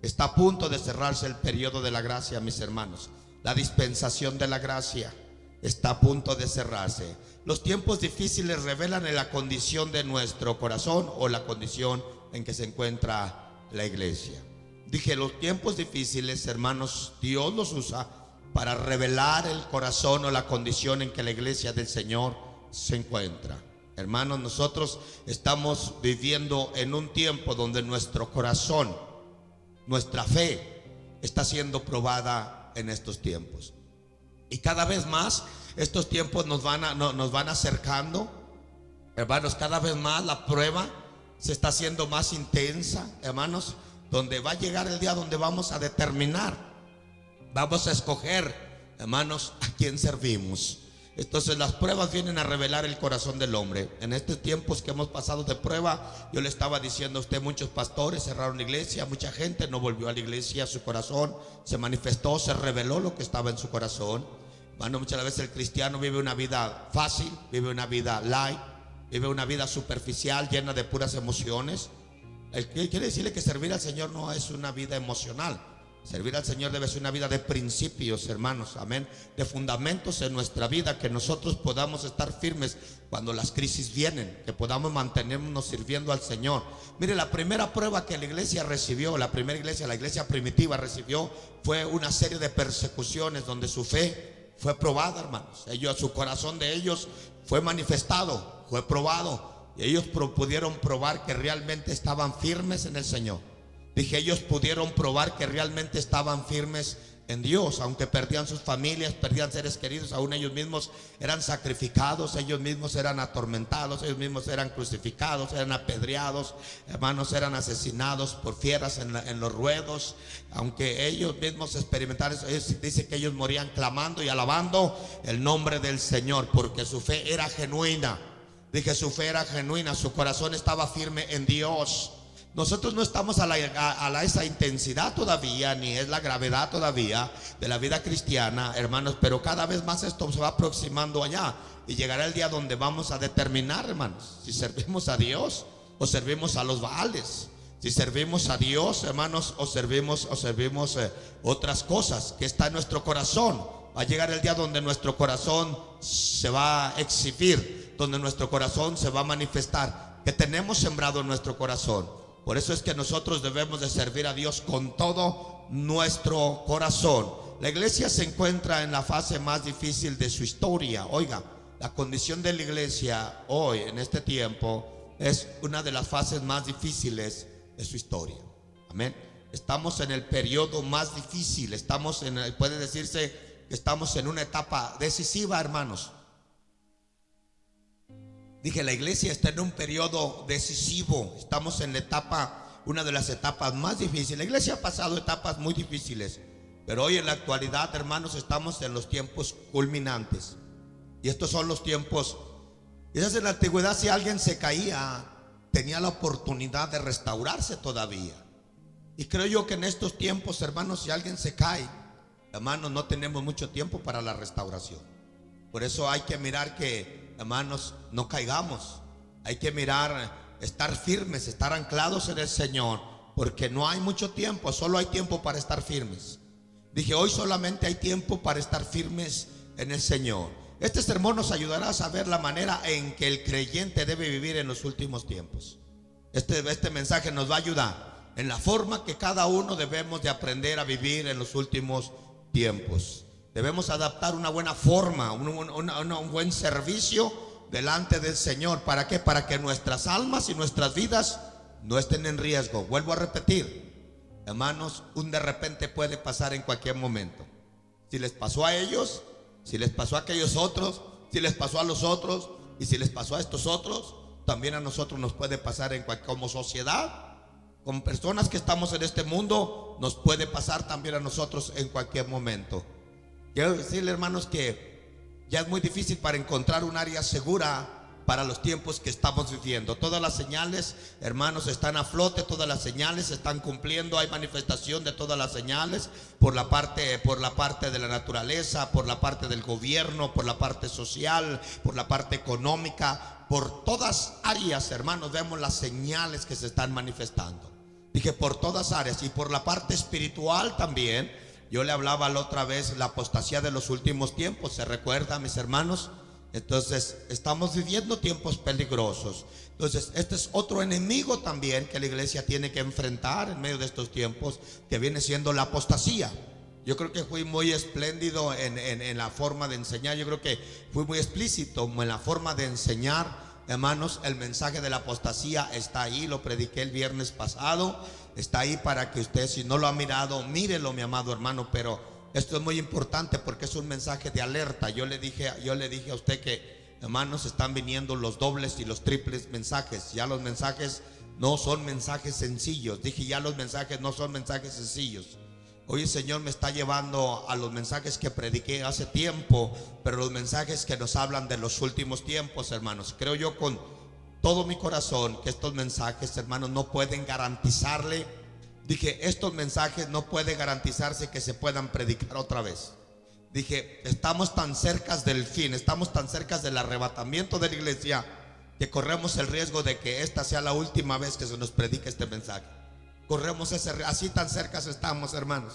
Está a punto de cerrarse el periodo de la gracia, mis hermanos. La dispensación de la gracia está a punto de cerrarse. Los tiempos difíciles revelan en la condición de nuestro corazón o la condición en que se encuentra la iglesia. Dije, los tiempos difíciles, hermanos, Dios los usa para revelar el corazón o la condición en que la iglesia del Señor se encuentra. Hermanos, nosotros estamos viviendo en un tiempo donde nuestro corazón, nuestra fe está siendo probada en estos tiempos. Y cada vez más estos tiempos nos van acercando, hermanos. Cada vez más la prueba se está haciendo más intensa, hermanos, donde va a llegar el día donde vamos a determinar, vamos a escoger, hermanos, a quién servimos. Entonces las pruebas vienen a revelar el corazón del hombre. En estos tiempos que hemos pasado de prueba, yo le estaba diciendo a usted, muchos pastores cerraron la iglesia, mucha gente no volvió a la iglesia, su corazón se manifestó, se reveló lo que estaba en su corazón. Bueno, muchas veces el cristiano vive una vida fácil, vive una vida light, vive una vida superficial, llena de puras emociones. Quiere decirle que servir al Señor no es una vida emocional. Servir al Señor debe ser una vida de principios, hermanos, amén, de fundamentos en nuestra vida, que nosotros podamos estar firmes cuando las crisis vienen, que podamos mantenernos sirviendo al Señor. Mire, la primera prueba que la iglesia recibió, la primera iglesia, la iglesia primitiva recibió, fue una serie de persecuciones donde su fe fue probada, hermanos. Su corazón de ellos fue manifestado, fue probado, y ellos pudieron probar que realmente estaban firmes en el Señor. Dije, ellos pudieron probar que realmente estaban firmes en Dios, aunque perdían sus familias, perdían seres queridos, aún ellos mismos eran sacrificados, ellos mismos eran atormentados, ellos mismos eran crucificados, eran apedreados, hermanos, eran asesinados por fieras en los ruedos. Aunque ellos mismos experimentaron eso, dice que ellos morían clamando y alabando el nombre del Señor, porque su fe era genuina. Dije, su fe era genuina, su corazón estaba firme en Dios. Nosotros no estamos esa intensidad todavía, ni es la gravedad todavía de la vida cristiana, hermanos, pero cada vez más esto se va aproximando allá. Y llegará el día donde vamos a determinar, hermanos, si servimos a Dios o servimos a los Baales, si servimos a Dios, hermanos, o servimos otras cosas que está en nuestro corazón. Va a llegar el día donde nuestro corazón se va a exhibir, donde nuestro corazón se va a manifestar, que tenemos sembrado en nuestro corazón. Por eso es que nosotros debemos de servir a Dios con todo nuestro corazón. La iglesia se encuentra en la fase más difícil de su historia. Oiga, la condición de la iglesia hoy, en este tiempo, es una de las fases más difíciles de su historia. Amén. Estamos en el periodo más difícil. Puede decirse que estamos en una etapa decisiva, hermanos. Dije, la iglesia está en un periodo decisivo. Estamos en la etapa, una de las etapas más difíciles. La iglesia ha pasado etapas muy difíciles, pero hoy en la actualidad, hermanos, estamos en los tiempos culminantes. Y estos son los tiempos. Quizás en la antigüedad, si alguien se caía, tenía la oportunidad de restaurarse todavía. Y creo yo que en estos tiempos, hermanos, si alguien se cae, hermanos, no tenemos mucho tiempo para la restauración. Por eso hay que mirar que, hermanos, no caigamos. Hay que mirar, estar firmes, estar anclados en el Señor, porque no hay mucho tiempo, solo hay tiempo para estar firmes. Dije, hoy solamente hay tiempo para estar firmes en el Señor. Este sermón nos ayudará a saber la manera en que el creyente debe vivir en los últimos tiempos. Este mensaje nos va a ayudar en la forma que cada uno debemos de aprender a vivir en los últimos tiempos. Debemos adaptar una buena forma, un buen servicio delante del Señor. ¿Para qué? Para que nuestras almas y nuestras vidas no estén en riesgo. Vuelvo a repetir, hermanos, un de repente puede pasar en cualquier momento. Si les pasó a ellos, si les pasó a aquellos otros, si les pasó a los otros, y si les pasó a estos otros, también a nosotros nos puede pasar como sociedad, como personas que estamos en este mundo, nos puede pasar también a nosotros en cualquier momento. Quiero decirle, hermanos, que ya es muy difícil para encontrar un área segura para los tiempos que estamos viviendo. Todas las señales, hermanos, están a flote, todas las señales se están cumpliendo. Hay manifestación de todas las señales por la parte de la naturaleza, por la parte del gobierno, por la parte social, por la parte económica. Por todas áreas, hermanos, vemos las señales que se están manifestando. Dije, por todas áreas. Y por la parte espiritual también. Yo le hablaba la otra vez, la apostasía de los últimos tiempos. ¿Se recuerda, mis hermanos? Entonces, estamos viviendo tiempos peligrosos. Entonces, este es otro enemigo también que la iglesia tiene que enfrentar en medio de estos tiempos, que viene siendo la apostasía. Yo creo que fui muy espléndido en la forma de enseñar. Yo creo que fui muy explícito en la forma de enseñar. Hermanos, el mensaje de la apostasía está ahí, lo prediqué el viernes pasado. Está ahí para que usted, si no lo ha mirado, mírelo, mi amado hermano. Pero esto es muy importante porque es un mensaje de alerta. Yo le dije a usted que, hermanos, están viniendo los dobles y los triples mensajes. Ya los mensajes no son mensajes sencillos. Dije, ya los mensajes no son mensajes sencillos. Hoy el Señor me está llevando a los mensajes que prediqué hace tiempo, pero los mensajes que nos hablan de los últimos tiempos, hermanos. Creo yo con todo mi corazón que estos mensajes, hermanos, no pueden garantizarle. Dije, estos mensajes no puede garantizarse que se puedan predicar otra vez. Dije, estamos tan cerca del fin, estamos tan cerca del arrebatamiento de la iglesia, que corremos el riesgo de que esta sea la última vez que se nos predique este mensaje. Corremos así tan cerca estamos, hermanos.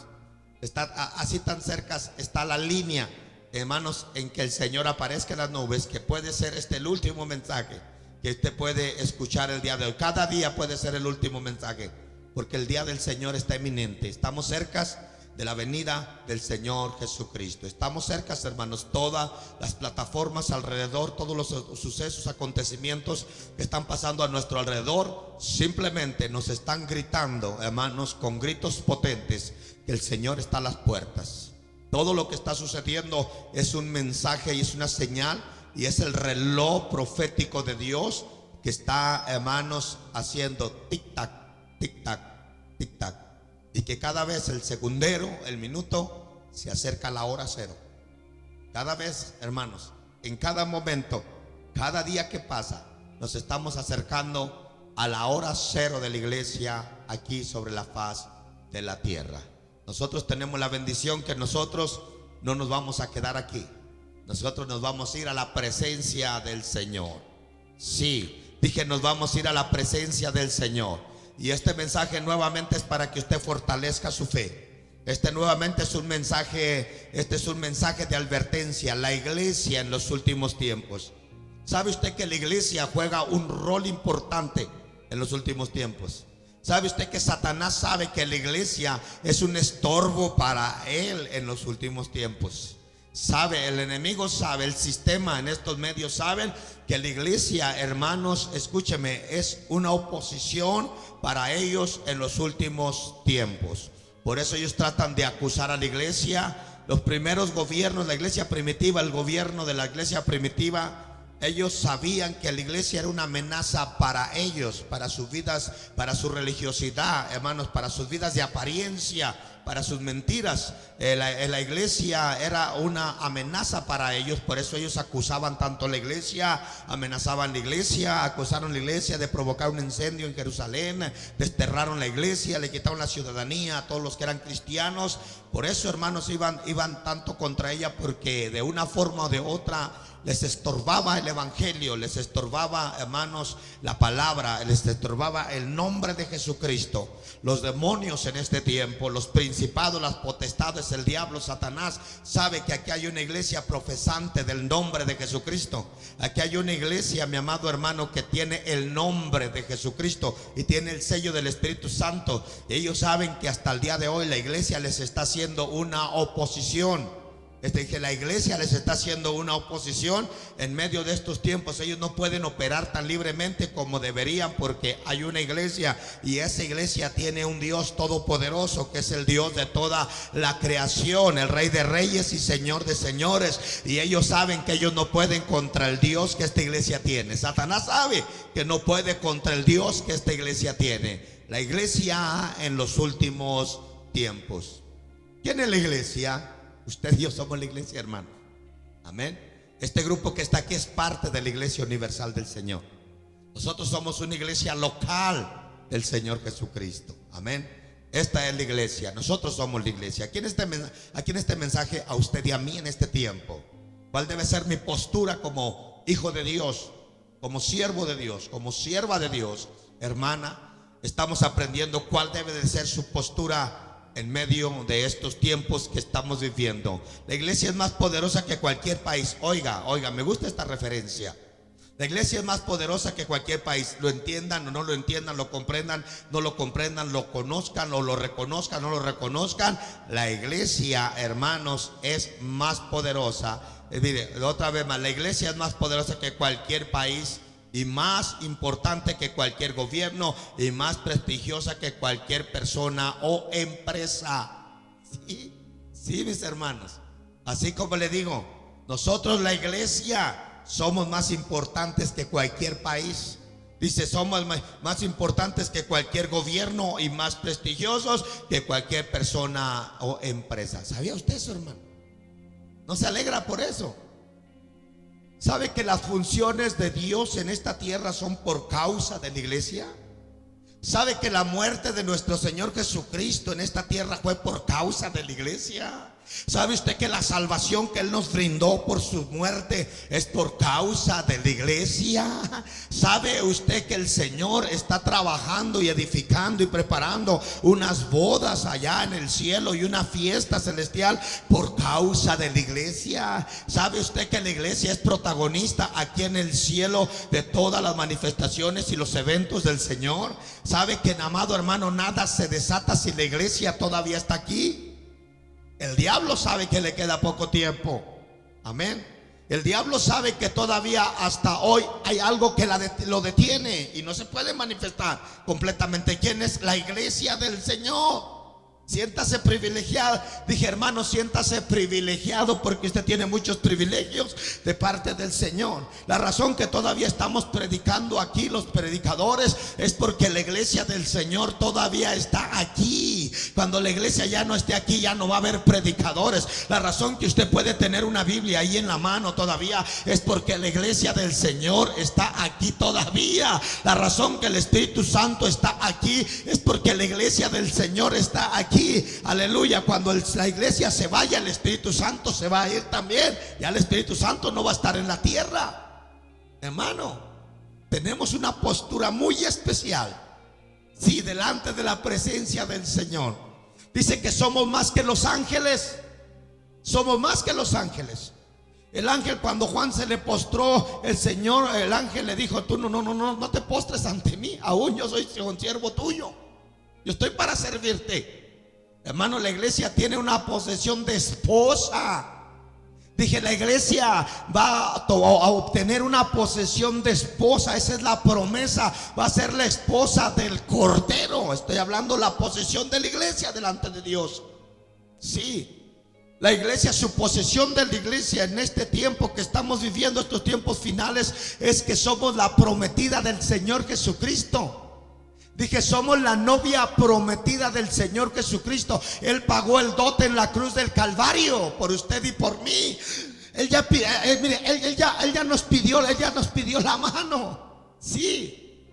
Así tan cerca está la línea, hermanos, en que el Señor aparezca en las nubes, que puede ser el último mensaje que usted puede escuchar el día de hoy. Cada día puede ser el último mensaje, porque el día del Señor está inminente. Estamos cerca de la venida del Señor Jesucristo. Estamos cerca, hermanos. Todas las plataformas alrededor, todos los sucesos, acontecimientos que están pasando a nuestro alrededor, simplemente nos están gritando, hermanos, con gritos potentes, que el Señor está a las puertas. Todo lo que está sucediendo es un mensaje y es una señal, y es el reloj profético de Dios que está, hermanos, haciendo tic-tac, tic-tac, tic-tac. Y que cada vez el segundero, el minuto, se acerca a la hora cero. Cada vez, hermanos, en cada momento, cada día que pasa, nos estamos acercando a la hora cero de la iglesia aquí sobre la faz de la tierra. Nosotros tenemos la bendición que nosotros no nos vamos a quedar aquí. Nosotros nos vamos a ir a la presencia del Señor. Sí, dije nos vamos a ir a la presencia del Señor. Y este mensaje nuevamente es para que usted fortalezca su fe. Este nuevamente es un mensaje, de advertencia. La iglesia en los últimos tiempos. ¿Sabe usted que la iglesia juega un rol importante en los últimos tiempos? ¿Sabe usted que Satanás sabe que la iglesia es un estorbo para él en los últimos tiempos? Sabe, el enemigo sabe, el sistema en estos medios saben que la iglesia, hermanos, escúcheme, es una oposición para ellos en los últimos tiempos. Por eso ellos tratan de acusar a la iglesia. Los primeros gobiernos, la iglesia primitiva, el gobierno de la iglesia primitiva, ellos sabían que la iglesia era una amenaza para ellos, para sus vidas, para su religiosidad, hermanos, para sus vidas de apariencia, para sus mentiras. La iglesia era una amenaza para ellos. Por eso ellos acusaban tanto a la iglesia, amenazaban la iglesia, acusaron a la iglesia de provocar un incendio en Jerusalén, desterraron la iglesia, le quitaron la ciudadanía a todos los que eran cristianos. Por eso, hermanos, iban tanto contra ella, porque de una forma o de otra les estorbaba el evangelio, les estorbaba, hermanos, la palabra, les estorbaba el nombre de Jesucristo. Los demonios en este tiempo, los principados, las potestades, el diablo, Satanás, sabe que aquí hay una iglesia profesante del nombre de Jesucristo. Aquí hay una iglesia, mi amado hermano, que tiene el nombre de Jesucristo y tiene el sello del Espíritu Santo. Y ellos saben que hasta el día de hoy la iglesia les está haciendo una oposición. Que la iglesia les está haciendo una oposición en medio de estos tiempos. Ellos no pueden operar tan libremente como deberían, porque hay una iglesia, y esa iglesia tiene un Dios todopoderoso, que es el Dios de toda la creación, el Rey de reyes y Señor de señores. Y ellos saben que ellos no pueden contra el Dios que esta iglesia tiene. Satanás sabe que no puede contra el Dios que esta iglesia tiene. La iglesia en los últimos tiempos. ¿Quién es la iglesia? Usted y yo somos la iglesia, hermano. Amén. Este grupo que está aquí es parte de la iglesia universal del Señor. Nosotros somos una iglesia local del Señor Jesucristo. Amén. Esta es la iglesia. Nosotros somos la iglesia. Aquí en este mensaje, a usted y a mí en este tiempo, ¿cuál debe ser mi postura como hijo de Dios, como siervo de Dios, como sierva de Dios? Hermana, estamos aprendiendo cuál debe de ser su postura en medio de estos tiempos que estamos viviendo. La iglesia es más poderosa que cualquier país. Oiga, me gusta esta referencia. La iglesia es más poderosa que cualquier país. Lo entiendan o no lo entiendan, lo comprendan, no lo comprendan, lo conozcan o lo reconozcan, no lo reconozcan. La iglesia, hermanos, es más poderosa. Mire, otra vez más, la iglesia es más poderosa que cualquier país, y más importante que cualquier gobierno, y más prestigiosa que cualquier persona o empresa. Sí, mis hermanos. Así como le digo, nosotros la iglesia somos más importantes que cualquier país. Dice, somos más importantes que cualquier gobierno y más prestigiosos que cualquier persona o empresa. ¿Sabía usted eso, hermano? ¿No se alegra por eso? ¿Sabe que las funciones de Dios en esta tierra son por causa de la iglesia? ¿Sabe que la muerte de nuestro Señor Jesucristo en esta tierra fue por causa de la iglesia? ¿Sabe usted que la salvación que Él nos brindó por su muerte es por causa de la iglesia? ¿Sabe usted que el Señor está trabajando y edificando y preparando unas bodas allá en el cielo y una fiesta celestial por causa de la iglesia? ¿Sabe usted que la iglesia es protagonista aquí en el cielo de todas las manifestaciones y los eventos del Señor? ¿Sabe que, amado hermano, nada se desata si la iglesia todavía está aquí? El diablo sabe que le queda poco tiempo. Amén. El diablo sabe que todavía hasta hoy hay algo que lo detiene y no se puede manifestar completamente. ¿Quién es? La iglesia del Señor. Siéntase privilegiado. Dije, hermano, siéntase privilegiado, porque usted tiene muchos privilegios de parte del Señor. La razón que todavía estamos predicando aquí, los predicadores, es porque la iglesia del Señor todavía está aquí. Cuando la iglesia ya no esté aquí, ya no va a haber predicadores. La razón que usted puede tener una Biblia ahí en la mano todavía es porque la iglesia del Señor está aquí todavía. La razón que el Espíritu Santo está aquí es porque la iglesia del Señor está aquí. Aleluya. Cuando la iglesia se vaya, el Espíritu Santo se va a ir también. Ya el Espíritu Santo no va a estar en la tierra. Hermano, tenemos una postura muy especial, sí, delante de la presencia del Señor. Dice que somos más que los ángeles. Somos más que los ángeles. El ángel, cuando Juan se le postró, el ángel le dijo: tú no te postres ante mí, aún yo soy siervo tuyo, yo estoy para servirte. Hermano, la iglesia tiene una posesión de esposa. Dije, la iglesia va a obtener una posesión de esposa. Esa es la promesa. Va a ser la esposa del Cordero. Estoy hablando la posesión de la iglesia delante de Dios. Sí, la iglesia, su posesión de la iglesia en este tiempo que estamos viviendo, estos tiempos finales, es que somos la prometida del Señor Jesucristo. Dije, somos la novia prometida del Señor Jesucristo. Él pagó el dote en la cruz del Calvario por usted y por mí. Él ya nos pidió la mano. Sí,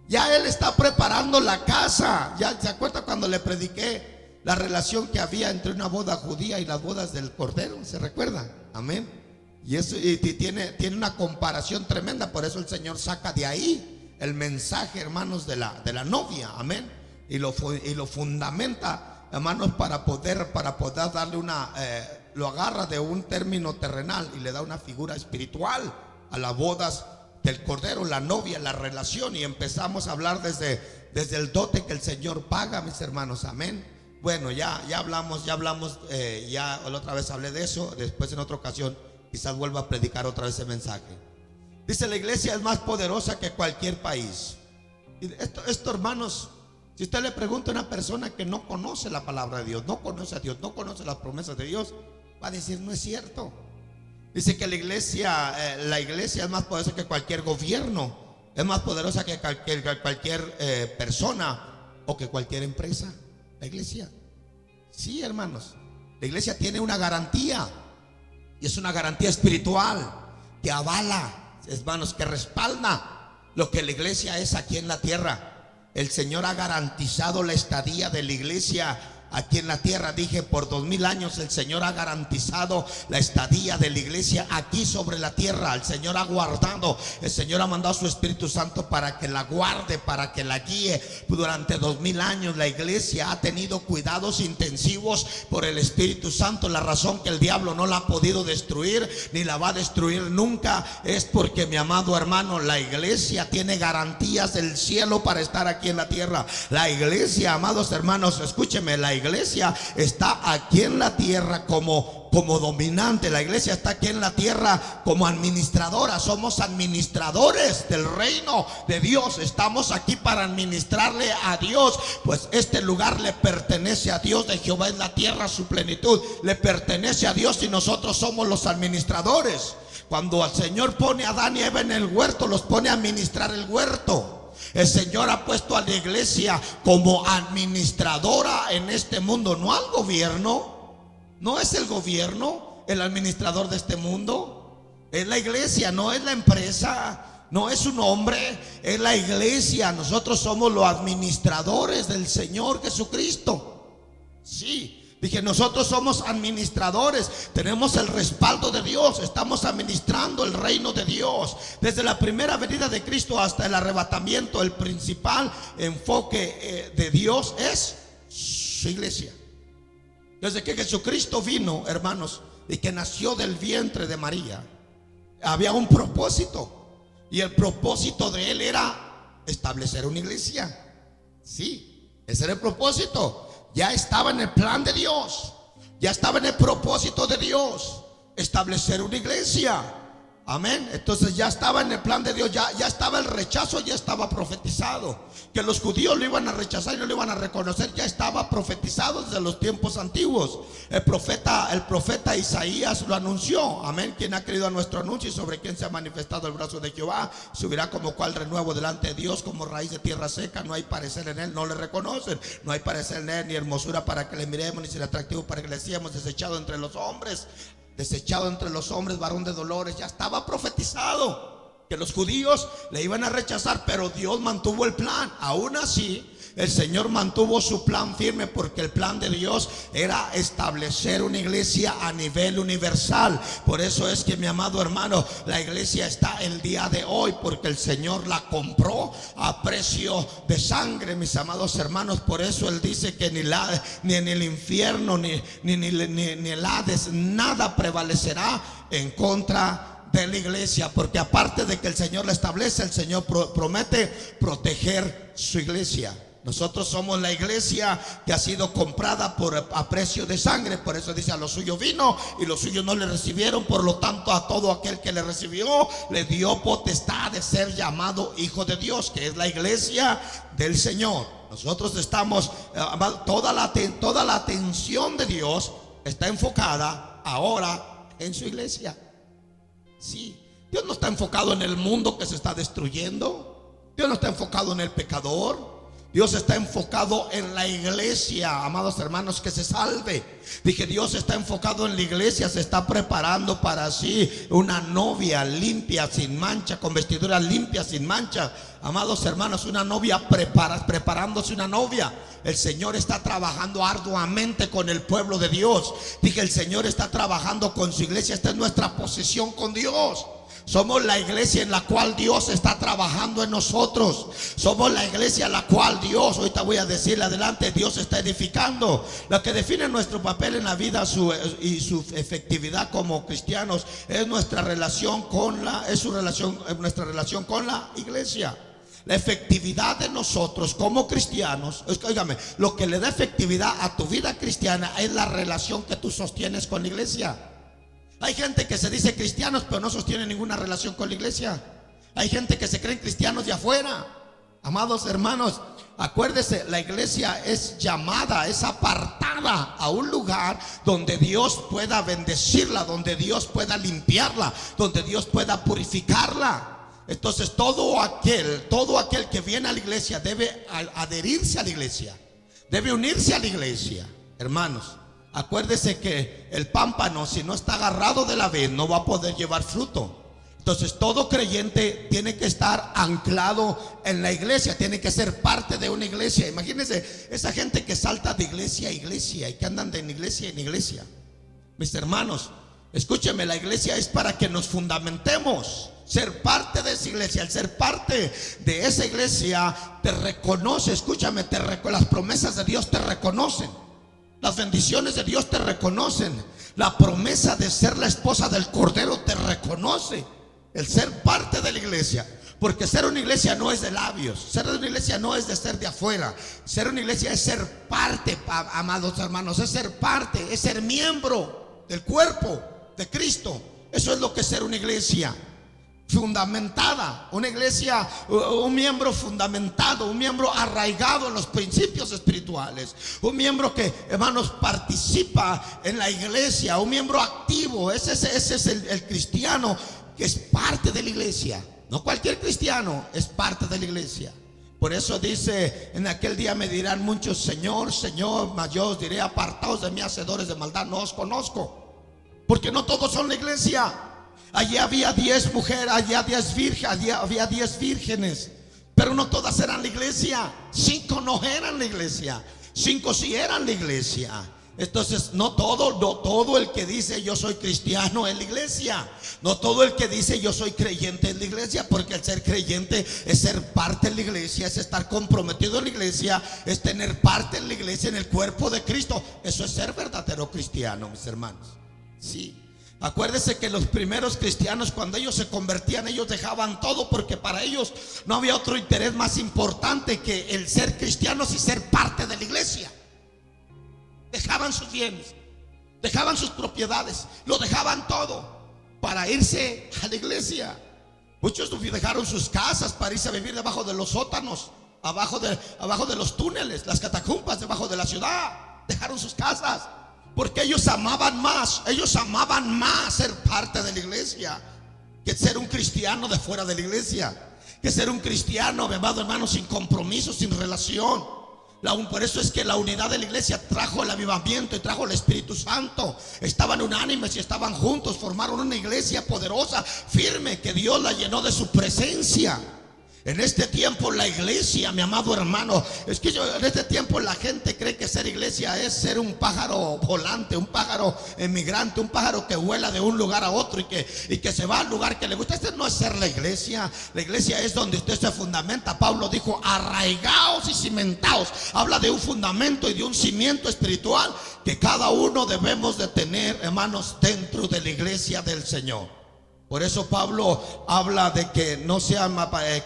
ya Él está preparando la casa. ¿Ya se acuerda cuando le prediqué la relación que había entre una boda judía y las bodas del Cordero? ¿Se recuerda? Amén. Y eso tiene una comparación tremenda. Por eso el Señor saca de ahí el mensaje, hermanos, de la novia, amén, y lo fundamenta, hermanos, para poder darle lo agarra de un término terrenal y le da una figura espiritual a las bodas del Cordero, la novia, la relación. Y empezamos a hablar desde el dote que el Señor paga, mis hermanos, amén. Bueno, ya hablamos, ya la otra vez hablé de eso. Después, en otra ocasión, quizás vuelva a predicar otra vez ese mensaje. Dice, la iglesia es más poderosa que cualquier país. Y esto, hermanos, si usted le pregunta a una persona que no conoce la palabra de Dios, no conoce a Dios, no conoce las promesas de Dios, va a decir: no es cierto. Dice que la iglesia es más poderosa que cualquier gobierno, es más poderosa que cualquier persona o que cualquier empresa. La iglesia, sí, hermanos, la iglesia tiene una garantía, y es una garantía espiritual que avala, hermanos, que respalda lo que la iglesia es aquí en la tierra. El Señor ha garantizado la estadía de la iglesia aquí en la tierra. Dije, por 2000 años el Señor ha garantizado la estadía de la iglesia aquí sobre la tierra. El Señor ha guardado, el Señor ha mandado a su Espíritu Santo para que la guarde, para que la guíe. Durante 2000 años la iglesia ha tenido cuidados intensivos por el Espíritu Santo. La razón que el diablo no la ha podido destruir ni la va a destruir nunca es porque, mi amado hermano, la iglesia tiene garantías del cielo para estar aquí en la tierra. La iglesia, amados hermanos, escúcheme, la iglesia está aquí en la tierra como dominante. La iglesia está aquí en la tierra como administradora. Somos administradores del reino de Dios. Estamos aquí para administrarle a Dios, pues este lugar le pertenece a Dios. De Jehová es la tierra, su plenitud. Le pertenece a Dios y nosotros somos los administradores. Cuando el Señor pone a Adán y Eva en el huerto, los pone a administrar el huerto. El Señor ha puesto a la iglesia como administradora en este mundo, no al gobierno. No es el gobierno el administrador de este mundo, es la iglesia, no es la empresa, no es un hombre, es la iglesia. Nosotros somos los administradores del Señor Jesucristo. Sí. Dije, nosotros somos administradores, tenemos el respaldo de Dios, estamos administrando el reino de Dios. Desde la primera venida de Cristo hasta el arrebatamiento, el principal enfoque de Dios es su iglesia. Desde que Jesucristo vino, hermanos, y que nació del vientre de María, había un propósito, y el propósito de Él era establecer una iglesia. Sí, ese era el propósito. Ya estaba en el plan de Dios, ya estaba en el propósito de Dios, establecer una iglesia. Amén. Entonces ya estaba en el plan de Dios, ya estaba el rechazo, ya estaba profetizado. Que los judíos lo iban a rechazar y no lo iban a reconocer, ya estaba profetizado desde los tiempos antiguos. El profeta Isaías lo anunció. Amén. Quien ha creído a nuestro anuncio y sobre quien se ha manifestado el brazo de Jehová, subirá como cual renuevo delante de Dios, como raíz de tierra seca. No hay parecer en él, no le reconocen. No hay parecer en él, ni hermosura para que le miremos, ni ser atractivo para que le sigamos. Desechado entre los hombres, varón de dolores. Ya estaba profetizado que los judíos le iban a rechazar, pero Dios mantuvo el plan. Aún así, el Señor mantuvo su plan firme, porque el plan de Dios era establecer una iglesia a nivel universal. Por eso es que, mi amado hermano, la iglesia está el día de hoy, porque el Señor la compró a precio de sangre, mis amados hermanos. Por eso Él dice que ni en el infierno ni el Hades nada prevalecerá en contra de la iglesia, porque aparte de que el Señor la establece, el Señor promete proteger su iglesia. Nosotros somos la iglesia que ha sido comprada a precio de sangre. Por eso dice: a los suyos vino y los suyos no le recibieron. Por lo tanto, a todo aquel que le recibió, le dio potestad de ser llamado hijo de Dios, que es la iglesia del Señor. Nosotros estamos, toda la atención de Dios está enfocada ahora en su iglesia. Sí, Dios no está enfocado en el mundo que se está destruyendo. Dios no está enfocado en el pecador. Dios está enfocado en la iglesia, amados hermanos, que se salve. Dije, Dios está enfocado en la iglesia. Se está preparando para sí una novia limpia, sin mancha, con vestiduras limpias, sin mancha. Amados hermanos, una novia preparándose una novia. El Señor está trabajando arduamente con el pueblo de Dios. Dije, el Señor está trabajando con su iglesia. Esta es nuestra posición con Dios. Somos la iglesia en la cual Dios está trabajando en nosotros. Somos la iglesia en la cual Dios, ahorita voy a decirle adelante, Dios está edificando. Lo que define nuestro papel en la vida y su efectividad como cristianos es nuestra relación con nuestra relación con la iglesia. La efectividad de nosotros como cristianos, óigame, lo que le da efectividad a tu vida cristiana es la relación que tú sostienes con la iglesia. Hay gente que se dice cristianos, pero no sostiene ninguna relación con la iglesia. Hay gente que se creen cristianos de afuera. Amados hermanos, acuérdese, la iglesia es llamada, es apartada a un lugar donde Dios pueda bendecirla, donde Dios pueda limpiarla, donde Dios pueda purificarla. Entonces todo aquel que viene a la iglesia debe adherirse a la iglesia, debe unirse a la iglesia. Hermanos, acuérdese que el pámpano, si no está agarrado de la vid, no va a poder llevar fruto. Entonces todo creyente tiene que estar anclado en la iglesia, tiene que ser parte de una iglesia. Imagínense esa gente que salta de iglesia a iglesia y que andan de iglesia en iglesia. Mis hermanos, escúcheme, la iglesia es para que nos fundamentemos. Ser parte de esa iglesia, al ser parte de esa iglesia, te reconoce, escúchame, las promesas de Dios te reconocen. Las bendiciones de Dios te reconocen. La promesa de ser la esposa del Cordero te reconoce. El ser parte de la iglesia. Porque ser una iglesia no es de labios. Ser una iglesia no es de ser de afuera. Ser una iglesia es ser parte, amados hermanos. Es ser parte, es ser miembro del cuerpo de Cristo. Eso es lo que es ser una iglesia fundamentada, una iglesia, un miembro fundamentado, un miembro arraigado en los principios espirituales, un miembro que, hermanos, participa en la iglesia, un miembro activo. Ese es el cristiano que es parte de la iglesia. No cualquier cristiano es parte de la iglesia. Por eso dice: en aquel día me dirán muchos, Señor, Señor, mas yo os diré: apartaos de mí, hacedores de maldad, no os conozco. Porque no todos son la iglesia. Allí había 10 mujeres, había 10 vírgenes, pero no todas eran la iglesia. 5 no eran la iglesia, 5 sí eran la iglesia. Entonces no todo el que dice yo soy cristiano es la iglesia. No todo el que dice yo soy creyente es la iglesia. Porque el ser creyente es ser parte de la iglesia, es estar comprometido en la iglesia, es tener parte en la iglesia, en el cuerpo de Cristo. Eso es ser verdadero cristiano, mis hermanos. Sí. Acuérdese que los primeros cristianos, cuando ellos se convertían, ellos dejaban todo, porque para ellos no había otro interés más importante que el ser cristianos y ser parte de la iglesia. Dejaban sus bienes, dejaban sus propiedades, lo dejaban todo. para irse a la iglesia. Muchos dejaron sus casas para irse a vivir debajo de los sótanos, abajo de los túneles, las catacumbas debajo de la ciudad. Dejaron sus casas porque ellos amaban más ser parte de la iglesia que ser un cristiano de fuera de la iglesia, que ser un cristiano, mi amado hermano, sin compromiso, sin relación. Por eso es que la unidad de la iglesia trajo el avivamiento y trajo el Espíritu Santo. Estaban unánimes y estaban juntos, formaron una iglesia poderosa, firme, que Dios la llenó de su presencia. En este tiempo la iglesia, mi amado hermano, es que en este tiempo la gente cree que ser iglesia es ser un pájaro volante, un pájaro emigrante, un pájaro que vuela de un lugar a otro y que se va al lugar que le gusta. Este no es ser la iglesia. La iglesia es donde usted se fundamenta. Pablo dijo: arraigaos y cimentaos. Habla de un fundamento y de un cimiento espiritual que cada uno debemos de tener, hermanos, dentro de la iglesia del Señor. Por eso Pablo habla de que no sean,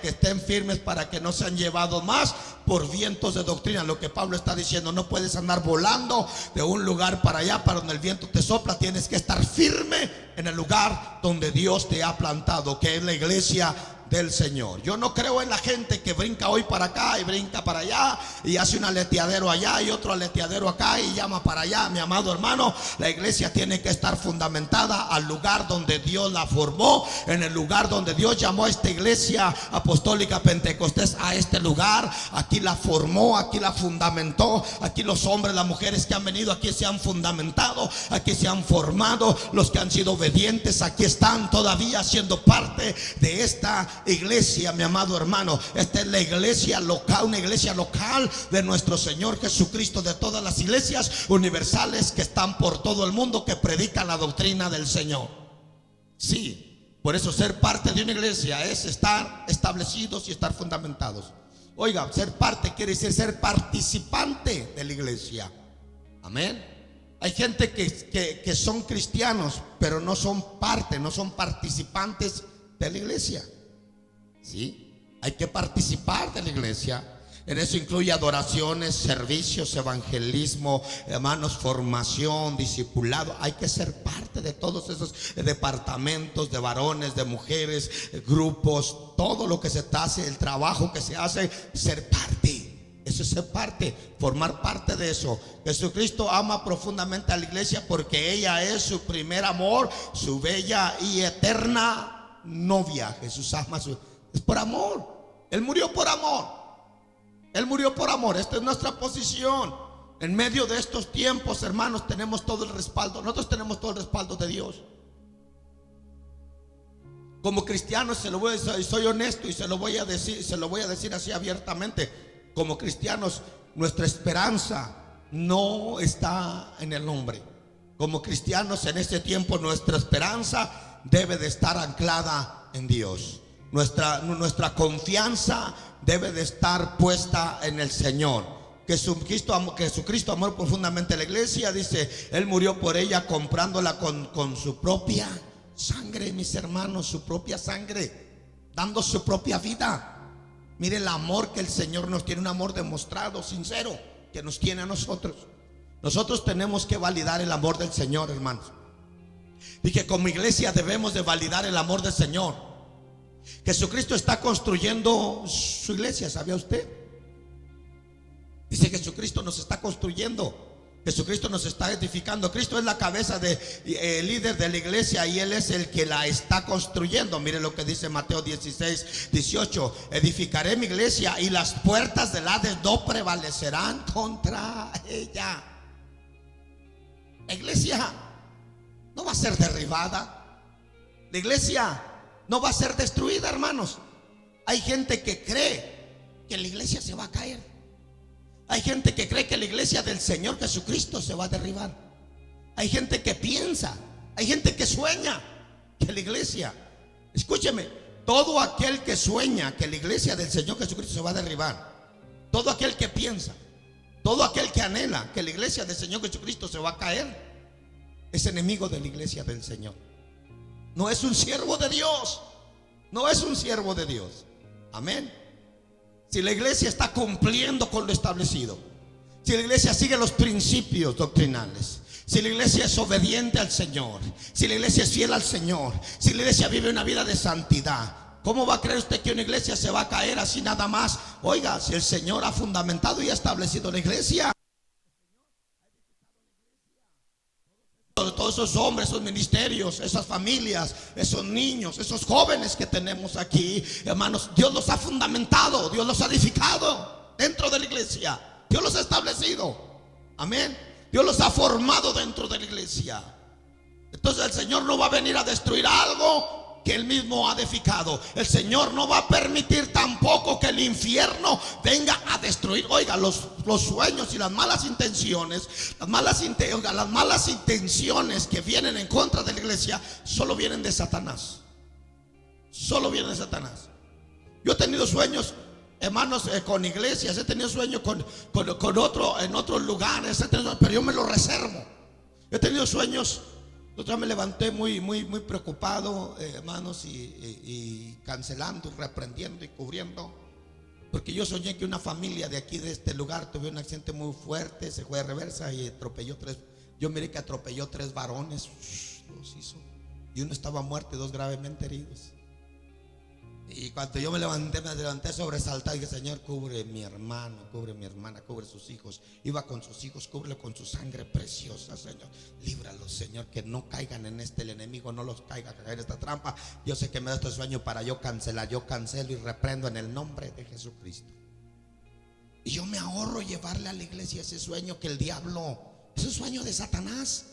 que estén firmes para que no sean llevados más por vientos de doctrina. Lo que Pablo está diciendo: no puedes andar volando de un lugar para allá, para donde el viento te sopla. Tienes que estar firme en el lugar donde Dios te ha plantado, que es la iglesia del Señor. Yo no creo en la gente que brinca hoy para acá y brinca para allá y hace un aleteadero allá y otro aleteadero acá y llama para allá. Mi amado hermano, la iglesia tiene que estar fundamentada al lugar donde Dios la formó, en el lugar donde Dios llamó a esta iglesia apostólica Pentecostés, a este lugar. Aquí la formó, aquí la fundamentó. Aquí los hombres, las mujeres que han venido aquí se han fundamentado, aquí se han formado. Los que han sido obedientes aquí están todavía siendo parte de esta iglesia, mi amado hermano. Esta es la iglesia local, una iglesia local de nuestro Señor Jesucristo, de todas las iglesias universales que están por todo el mundo, que predican la doctrina del Señor. Sí, por eso ser parte de una iglesia es estar establecidos y estar fundamentados. Oiga, ser parte quiere decir ser participante de la iglesia. Amén. Hay gente que son cristianos, pero no son parte, no son participantes de la iglesia. Sí, hay que participar de la iglesia. En eso incluye adoraciones, servicios, evangelismo, hermanos, formación, discipulado. Hay que ser parte de todos esos departamentos de varones, de mujeres, grupos, todo lo que se hace, el trabajo que se hace, ser parte. Eso es ser parte, formar parte de eso. Jesucristo ama profundamente a la iglesia porque ella es su primer amor, su bella y eterna novia. Jesús ama es por amor. Él murió por amor. Él murió por amor. Esta es nuestra posición. En medio de estos tiempos, hermanos, tenemos todo el respaldo. Nosotros tenemos todo el respaldo de Dios. Como cristianos, soy honesto y se lo voy a decir así abiertamente. Como cristianos, nuestra esperanza no está en el hombre. Como cristianos en este tiempo, nuestra esperanza debe de estar anclada en Dios. Nuestra confianza debe de estar puesta en el Señor. Jesucristo amó profundamente a la iglesia. Dice, Él murió por ella comprándola con su propia sangre, mis hermanos, su propia sangre, dando su propia vida. Mire el amor que el Señor nos tiene, un amor demostrado, sincero, que nos tiene a nosotros. Nosotros tenemos que validar el amor del Señor, hermanos. Dije, como iglesia debemos de validar el amor del Señor. Jesucristo está construyendo su iglesia, ¿sabía usted? Dice, Jesucristo nos está construyendo. Jesucristo nos está edificando. Cristo es la cabeza el líder de la iglesia y Él es el que la está construyendo. Mire lo que dice Mateo 16:18. Edificaré mi iglesia y las puertas del Hades no prevalecerán contra ella. La iglesia no va a ser derribada. La iglesia no va a ser destruida, hermanos. Hay gente que cree que la iglesia se va a caer. Hay gente que cree que la iglesia del Señor Jesucristo se va a derribar. Hay gente que piensa, hay gente que sueña que la iglesia, escúcheme, todo aquel que sueña que la iglesia del Señor Jesucristo se va a derribar, todo aquel que piensa, todo aquel que anhela que la iglesia del Señor Jesucristo se va a caer, es enemigo de la iglesia del Señor. No es un siervo de Dios. No es un siervo de Dios. Amén. Si la iglesia está cumpliendo con lo establecido, si la iglesia sigue los principios doctrinales, si la iglesia es obediente al Señor, si la iglesia es fiel al Señor, si la iglesia vive una vida de santidad, ¿cómo va a creer usted que una iglesia se va a caer así nada más? Oiga, si el Señor ha fundamentado y ha establecido la iglesia, todos esos hombres, esos ministerios, esas familias, esos niños, esos jóvenes que tenemos aquí, hermanos, Dios los ha fundamentado, Dios los ha edificado dentro de la iglesia, Dios los ha establecido, amén, Dios los ha formado dentro de la iglesia. Entonces el Señor no va a venir a destruir algo que Él mismo ha edificado. El Señor no va a permitir tampoco que el infierno venga a destruir, oiga, los sueños y las malas intenciones, las malas intenciones que vienen en contra de la iglesia, solo vienen de Satanás. Solo vienen de Satanás. Yo he tenido sueños, hermanos, con iglesias, he tenido sueños en otros lugares, pero yo me los reservo. He tenido sueños. Otra me levanté muy preocupado, hermanos, y cancelando, y reprendiendo y cubriendo, porque yo soñé que una familia de aquí, de este lugar, tuvo un accidente muy fuerte, se fue de reversa y atropelló yo miré que atropelló 3 varones, los hizo, y uno estaba muerto y 2 gravemente heridos. Y cuando yo me levanté sobresaltado y dije: Señor, cubre mi hermano, cubre mi hermana, cubre sus hijos. Iba con sus hijos, cúbrelo con su sangre preciosa, Señor. Líbralos, Señor, que no caigan en el enemigo no los caiga a caer en esta trampa. Yo sé que me da este sueño para yo cancelar. Yo cancelo y reprendo en el nombre de Jesucristo. Y yo me ahorro llevarle a la iglesia ese sueño que el diablo, es un sueño de Satanás.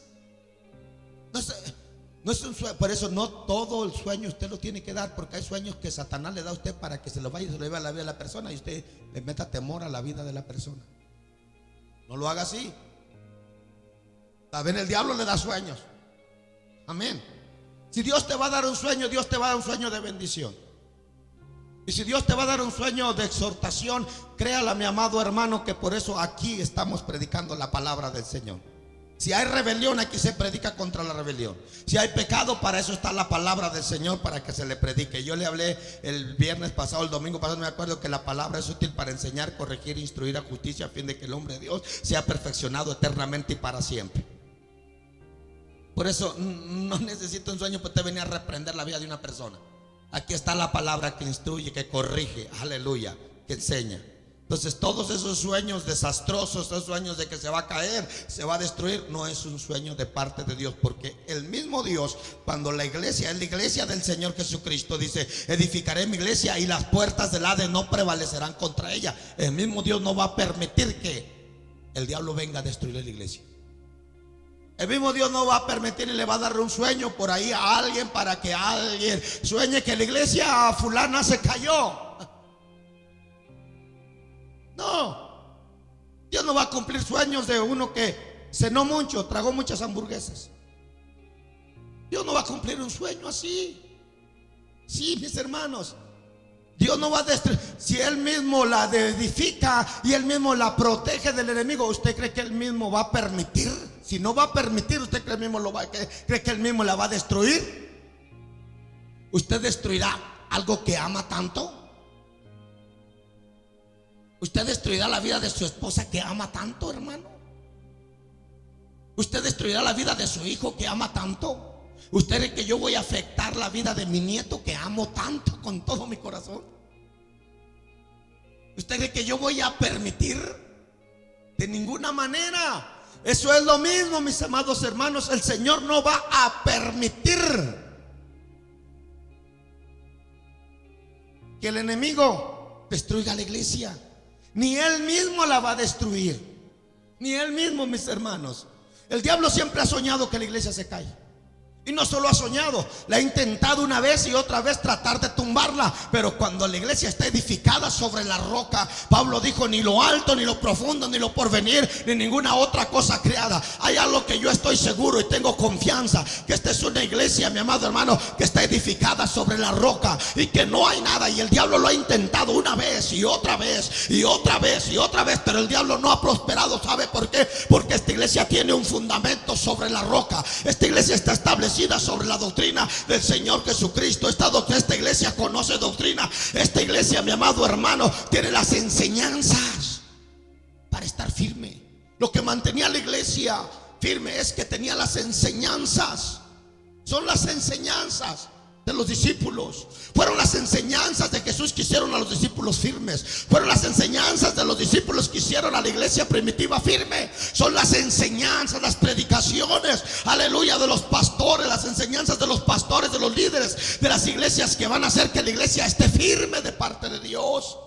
No es un sueño, por eso no todo el sueño usted lo tiene que dar, porque hay sueños que Satanás le da a usted para que se lo vaya y se lo lleve a la vida de la persona y usted le meta temor a la vida de la persona. No lo haga así. También el diablo le da sueños. Amén. Si Dios te va a dar un sueño, Dios te va a dar un sueño de bendición. Y si Dios te va a dar un sueño de exhortación, créala, mi amado hermano, que por eso aquí estamos predicando la palabra del Señor. Si hay rebelión, aquí se predica contra la rebelión. Si hay pecado, para eso está la palabra del Señor, para que se le predique. Yo le hablé el viernes pasado, el domingo pasado, me acuerdo que la palabra es útil para enseñar, corregir, instruir a justicia, a fin de que el hombre de Dios sea perfeccionado eternamente y para siempre. Por eso no necesito un sueño para usted venir a reprender la vida de una persona. Aquí está la palabra que instruye, que corrige, aleluya, que enseña. Entonces todos esos sueños desastrosos, esos sueños de que se va a caer, se va a destruir, no es un sueño de parte de Dios, porque el mismo Dios, cuando la iglesia es la iglesia del Señor Jesucristo, dice: edificaré mi iglesia y las puertas del Hades no prevalecerán contra ella. El mismo Dios no va a permitir que el diablo venga a destruir la iglesia. El mismo Dios no va a permitir y le va a dar un sueño por ahí a alguien para que alguien sueñe que la iglesia fulana se cayó. No, Dios no va a cumplir sueños de uno que cenó mucho, tragó muchas hamburguesas. Dios no va a cumplir un sueño así. Sí, mis hermanos, Dios no va a destruir. Si Él mismo la edifica y Él mismo la protege del enemigo, ¿usted cree que Él mismo va a permitir? Si no va a permitir, ¿usted cree que Él mismo la va a destruir? ¿Usted destruirá algo que ama tanto? ¿Usted destruirá la vida de su esposa que ama tanto, hermano? ¿Usted destruirá la vida de su hijo que ama tanto? ¿Usted cree que yo voy a afectar la vida de mi nieto que amo tanto con todo mi corazón? ¿Usted cree que yo voy a permitir? De ninguna manera. Eso es lo mismo, mis amados hermanos. El Señor no va a permitir que el enemigo destruya la iglesia. Ni Él mismo la va a destruir. Ni Él mismo, mis hermanos. El diablo siempre ha soñado que la iglesia se cae. Y no solo ha soñado, la ha intentado una vez y otra vez tratar de tumbarla. Pero cuando la iglesia está edificada sobre la roca, Pablo dijo: ni lo alto, ni lo profundo, ni lo porvenir, ni ninguna otra cosa creada. Hay algo que yo estoy seguro y tengo confianza, que esta es una iglesia, mi amado hermano, que está edificada sobre la roca y que no hay nada. Y el diablo lo ha intentado una vez y otra vez y otra vez y otra vez, pero el diablo no ha prosperado. ¿Sabe por qué? Porque esta iglesia tiene un fundamento sobre la roca. Esta iglesia está establecida sobre la doctrina del Señor Jesucristo. Esta iglesia conoce doctrina. Esta iglesia, mi amado hermano, tiene las enseñanzas para estar firme. Lo que mantenía a la iglesia firme es que tenía las enseñanzas. Son las enseñanzas de los discípulos. Fueron las enseñanzas de Jesús que hicieron a los discípulos firmes. Fueron las enseñanzas de los discípulos que hicieron a la iglesia primitiva firme. Son las enseñanzas, las predicaciones, aleluya, de los pastores, las enseñanzas de los pastores, de los líderes de las iglesias, que van a hacer que la iglesia esté firme de parte de Dios.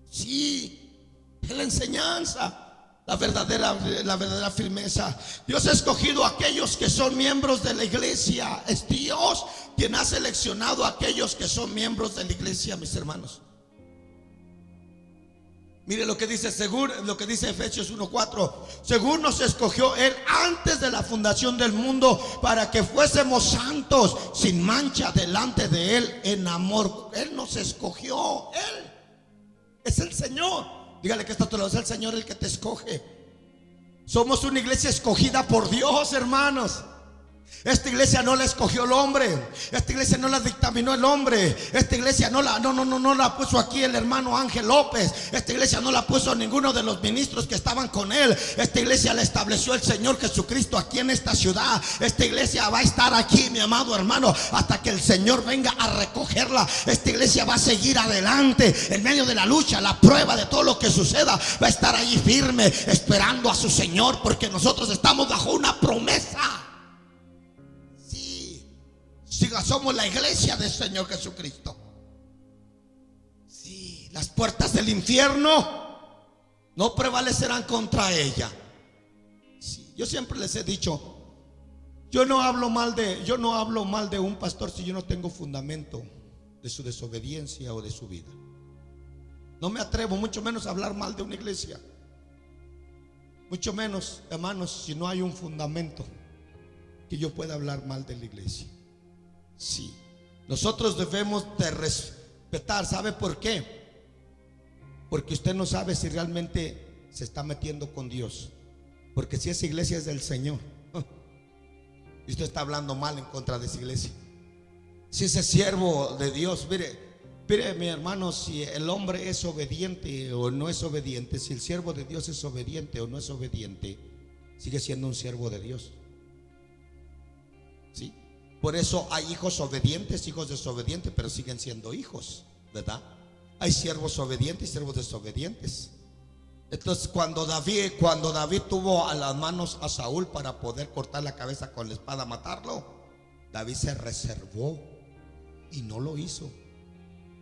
Sí, es la enseñanza. La verdadera firmeza. Dios ha escogido a aquellos que son miembros de la iglesia. Es Dios quien ha seleccionado a aquellos que son miembros de la iglesia, mis hermanos. Mire lo que dice, según lo que dice Efesios 1:4. Según nos escogió Él antes de la fundación del mundo, para que fuésemos santos, sin mancha delante de Él en amor. Él nos escogió. Él es el Señor. Dígale que esto te lo es el Señor el que te escoge. Somos una iglesia escogida por Dios, hermanos. Esta iglesia no la escogió el hombre. Esta iglesia no la dictaminó el hombre. Esta iglesia no la puso aquí el hermano Ángel López. Esta iglesia no la puso ninguno de los ministros que estaban con él. Esta iglesia la estableció el Señor Jesucristo aquí en esta ciudad. Esta iglesia va a estar aquí, mi amado hermano, hasta que el Señor venga a recogerla. Esta iglesia va a seguir adelante en medio de la lucha, la prueba, de todo lo que suceda. Va a estar ahí firme, esperando a su Señor, porque nosotros estamos bajo una promesa. Somos la iglesia del Señor Jesucristo. Sí, las puertas del infierno no prevalecerán contra ella. Sí, yo siempre les he dicho, yo no hablo mal de un pastor si yo no tengo fundamento de su desobediencia o de su vida. No me atrevo, mucho menos a hablar mal de una iglesia. Mucho menos, hermanos, si no hay un fundamento que yo pueda hablar mal de la iglesia. Sí, nosotros debemos de respetar. ¿Sabe por qué? Porque usted no sabe si realmente se está metiendo con Dios. Porque si esa iglesia es del Señor y usted está hablando mal en contra de esa iglesia, si ese siervo de Dios, mire mi hermano, si el hombre es obediente o no es obediente, si el siervo de Dios es obediente o no es obediente, sigue siendo un siervo de Dios. ¿Sí? Por eso hay hijos obedientes, hijos desobedientes, pero siguen siendo hijos, ¿verdad? Hay siervos obedientes y siervos desobedientes. Entonces cuando David tuvo a las manos a Saúl para poder cortar la cabeza con la espada, matarlo, David se reservó y no lo hizo.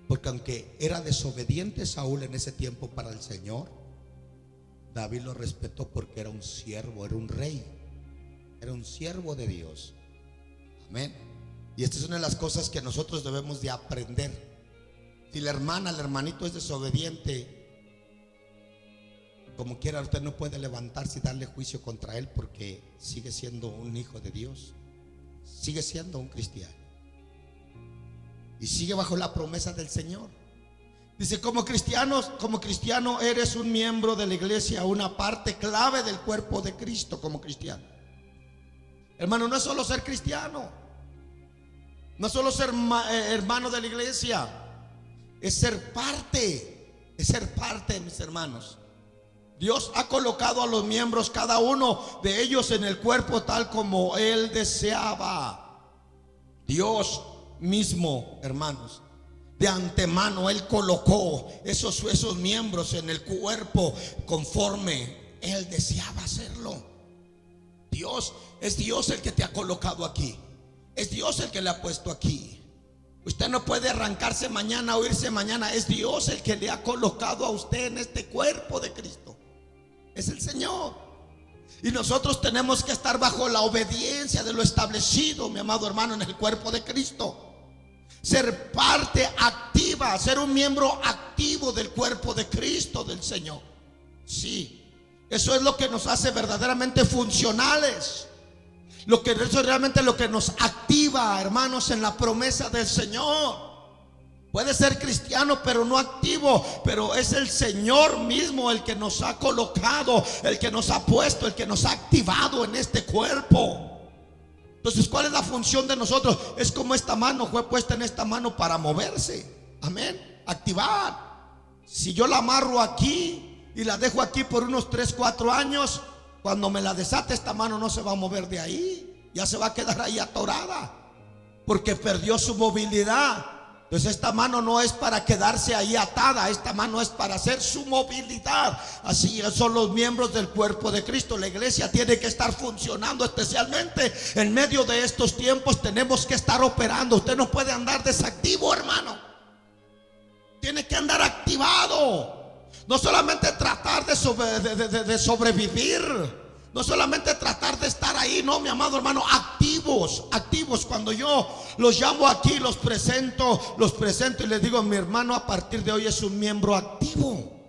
Porque aunque era desobediente Saúl en ese tiempo para el Señor, David lo respetó porque era un siervo, era un rey, era un siervo de Dios. Amén. Y esta es una de las cosas que nosotros debemos de aprender. Si la hermana, el hermanito es desobediente, como quiera, usted no puede levantarse y darle juicio contra él, porque sigue siendo un hijo de Dios, sigue siendo un cristiano y sigue bajo la promesa del Señor. Dice, como cristiano eres un miembro de la iglesia, una parte clave del cuerpo de Cristo. Como cristiano, hermano, no es solo ser cristiano, no es solo ser hermano de la iglesia, es ser parte, mis hermanos. Dios ha colocado a los miembros, cada uno de ellos, en el cuerpo tal como Él deseaba. Dios mismo, hermanos, de antemano Él colocó esos miembros en el cuerpo conforme Él deseaba hacerlo. Es Dios el que te ha colocado aquí. Es Dios el que le ha puesto aquí. Usted no puede arrancarse mañana o irse mañana. Es Dios el que le ha colocado a usted en este cuerpo de Cristo. Es el Señor. Y nosotros tenemos que estar bajo la obediencia de lo establecido, mi amado hermano, en el cuerpo de Cristo. Ser parte activa, ser un miembro activo del cuerpo de Cristo, del Señor. Sí, eso es lo que nos hace verdaderamente funcionales. Eso es realmente lo que nos activa, hermanos, en la promesa del Señor. Puede ser cristiano pero no activo, pero es el Señor mismo el que nos ha colocado, el que nos ha puesto, el que nos ha activado en este cuerpo. Entonces, ¿cuál es la función de nosotros? Es como esta mano fue puesta en esta mano para moverse. Amén, activar. Si yo la amarro aquí y la dejo aquí por unos 3, 4 años, cuando me la desate, esta mano no se va a mover de ahí, ya se va a quedar ahí atorada, porque perdió su movilidad. Entonces esta mano no es para quedarse ahí atada, esta mano es para hacer su movilidad. Así son los miembros del cuerpo de Cristo. La iglesia tiene que estar funcionando, especialmente en medio de estos tiempos. Tenemos que estar operando. Usted no puede andar desactivo, hermano. Tiene que andar activado. No solamente tratar de sobrevivir. No solamente tratar de estar ahí, no, mi amado hermano, activos, activos. Cuando yo los llamo aquí, los presento y les digo, mi hermano a partir de hoy es un miembro activo.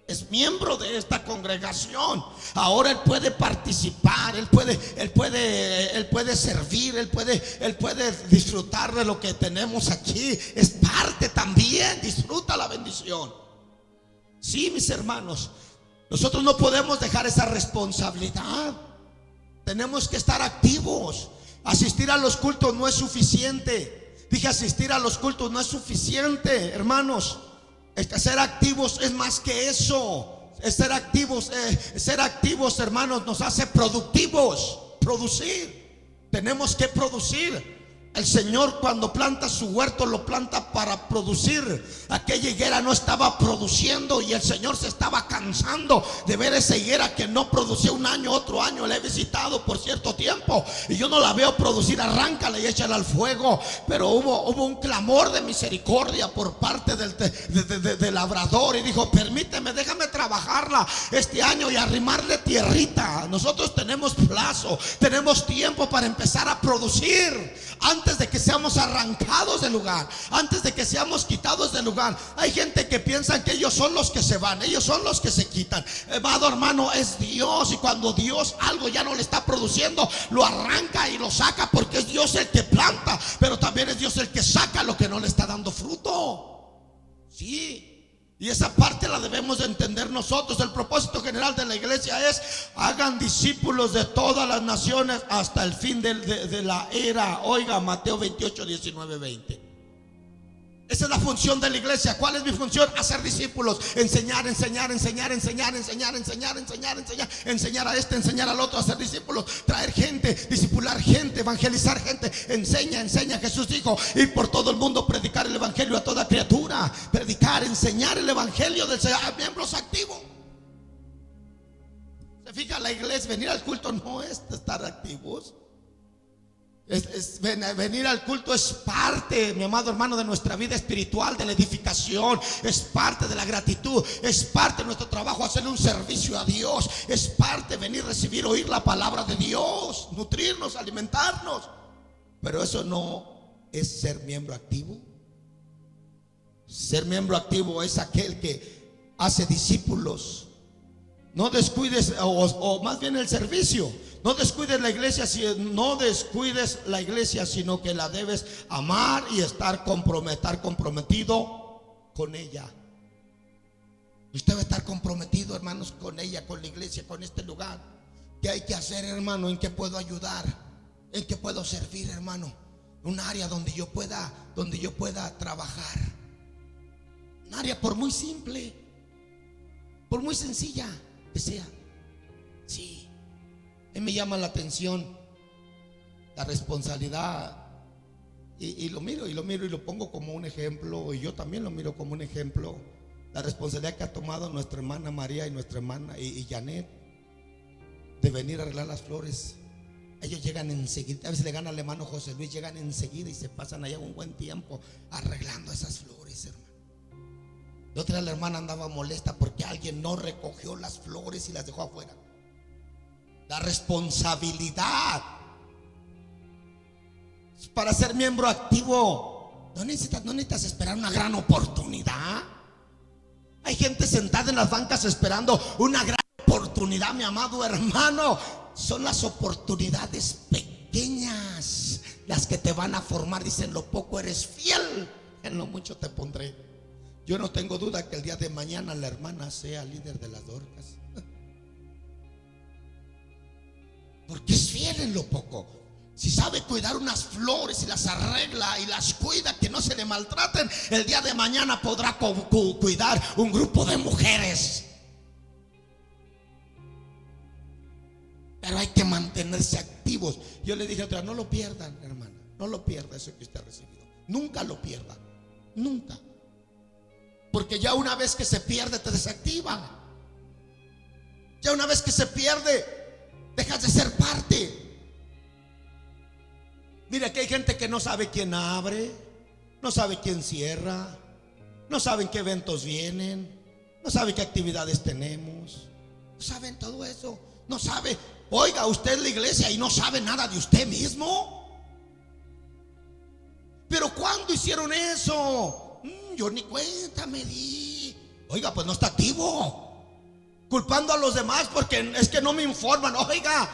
Es miembro de esta congregación. Ahora él puede participar, él puede servir, él puede disfrutar de lo que tenemos aquí. Es parte también, disfruta la bendición. Sí, mis hermanos, nosotros no podemos dejar esa responsabilidad. Tenemos que estar activos. Asistir a los cultos no es suficiente. Dije, asistir a los cultos no es suficiente, hermanos. Ser activos es más que eso. Ser activos, hermanos, nos hace productivos. Producir. Tenemos que producir. El Señor, cuando planta su huerto, lo planta para producir. Aquella higuera no estaba produciendo y el Señor se estaba cansando de ver esa higuera que no producía un año, otro año. La he visitado por cierto tiempo y yo no la veo producir. Arráncala y échala al fuego. Pero hubo un clamor de misericordia por parte del labrador, y dijo, permíteme, déjame trabajarla este año y arrimarle tierrita. Nosotros tenemos plazo, tenemos tiempo para empezar a producir antes de que seamos arrancados del lugar, antes de que seamos quitados del lugar. Hay gente que piensa que ellos son los que se van, ellos son los que se quitan. Amado hermano, es Dios, y cuando Dios algo ya no le está produciendo, lo arranca y lo saca, porque es Dios el que planta, pero también es Dios el que saca lo que no le está dando fruto. Sí. Y esa parte la debemos de entender nosotros. El propósito general de la iglesia es: hagan discípulos de todas las naciones hasta el fin de la era. Oiga, Mateo 28, 19, 20. Esa es la función de la iglesia. ¿Cuál es mi función? Hacer discípulos. Enseñar a este, enseñar al otro, hacer discípulos, traer gente, discipular gente, evangelizar gente. Enseña. Jesús dijo: ir por todo el mundo, predicar el evangelio a toda criatura. Predicar, enseñar el evangelio del Señor. Miembros activos. Se fija, la iglesia, venir al culto no es estar activos. Venir al culto es parte, mi amado hermano, de nuestra vida espiritual, de la edificación. Es parte de la gratitud. Es parte de nuestro trabajo, hacerle un servicio a Dios. Es parte de venir, recibir, oír la palabra de Dios, nutrirnos, alimentarnos. Pero eso no es ser miembro activo. Ser miembro activo es aquel que hace discípulos. No descuides, o más bien el servicio. No descuides la iglesia, sino que la debes amar y estar comprometido con ella. Usted va a estar comprometido, hermanos, con ella, con la iglesia, con este lugar. ¿Qué hay que hacer, hermano? ¿En qué puedo ayudar? ¿En qué puedo servir, hermano? Un área donde yo pueda trabajar. Un área por muy simple, por muy sencilla que sea. Sí. A mí me llama la atención la responsabilidad, y lo miro y lo pongo como un ejemplo, y yo también lo miro como un ejemplo. La responsabilidad que ha tomado nuestra hermana María y nuestra hermana y Janet de venir a arreglar las flores. Ellos llegan enseguida, a veces le gana al hermano José Luis, llegan enseguida y se pasan allá un buen tiempo arreglando esas flores, hermano. La otra, la hermana andaba molesta porque alguien no recogió las flores y las dejó afuera. La responsabilidad para ser miembro activo. No necesitas esperar una gran oportunidad. Hay gente sentada en las bancas esperando una gran oportunidad, mi amado hermano. Son las oportunidades pequeñas las que te van a formar. Dicen: lo poco eres fiel, en lo mucho te pondré. Yo no tengo duda que el día de mañana la hermana sea líder de las Dorcas, porque es fiel en lo poco. Si sabe cuidar unas flores y las arregla y las cuida, que no se le maltraten, el día de mañana podrá cuidar un grupo de mujeres. pero hay que mantenerse activos. Yo le dije a otra, no lo pierdan, hermana, no lo pierda eso que usted ha recibido. Nunca lo pierda, nunca. Porque ya una vez que se pierde te desactivan. Ya una vez que se pierde dejas de ser parte. Mira que hay gente que no sabe quién abre, no sabe quién cierra, no saben qué eventos vienen, no sabe qué actividades tenemos, no saben todo eso, no sabe. Oiga, usted es la iglesia y no sabe nada de usted mismo. Pero ¿cuándo hicieron eso? Yo ni cuenta me di. Oiga, pues no está activo, culpando a los demás porque es que no me informan. Oiga,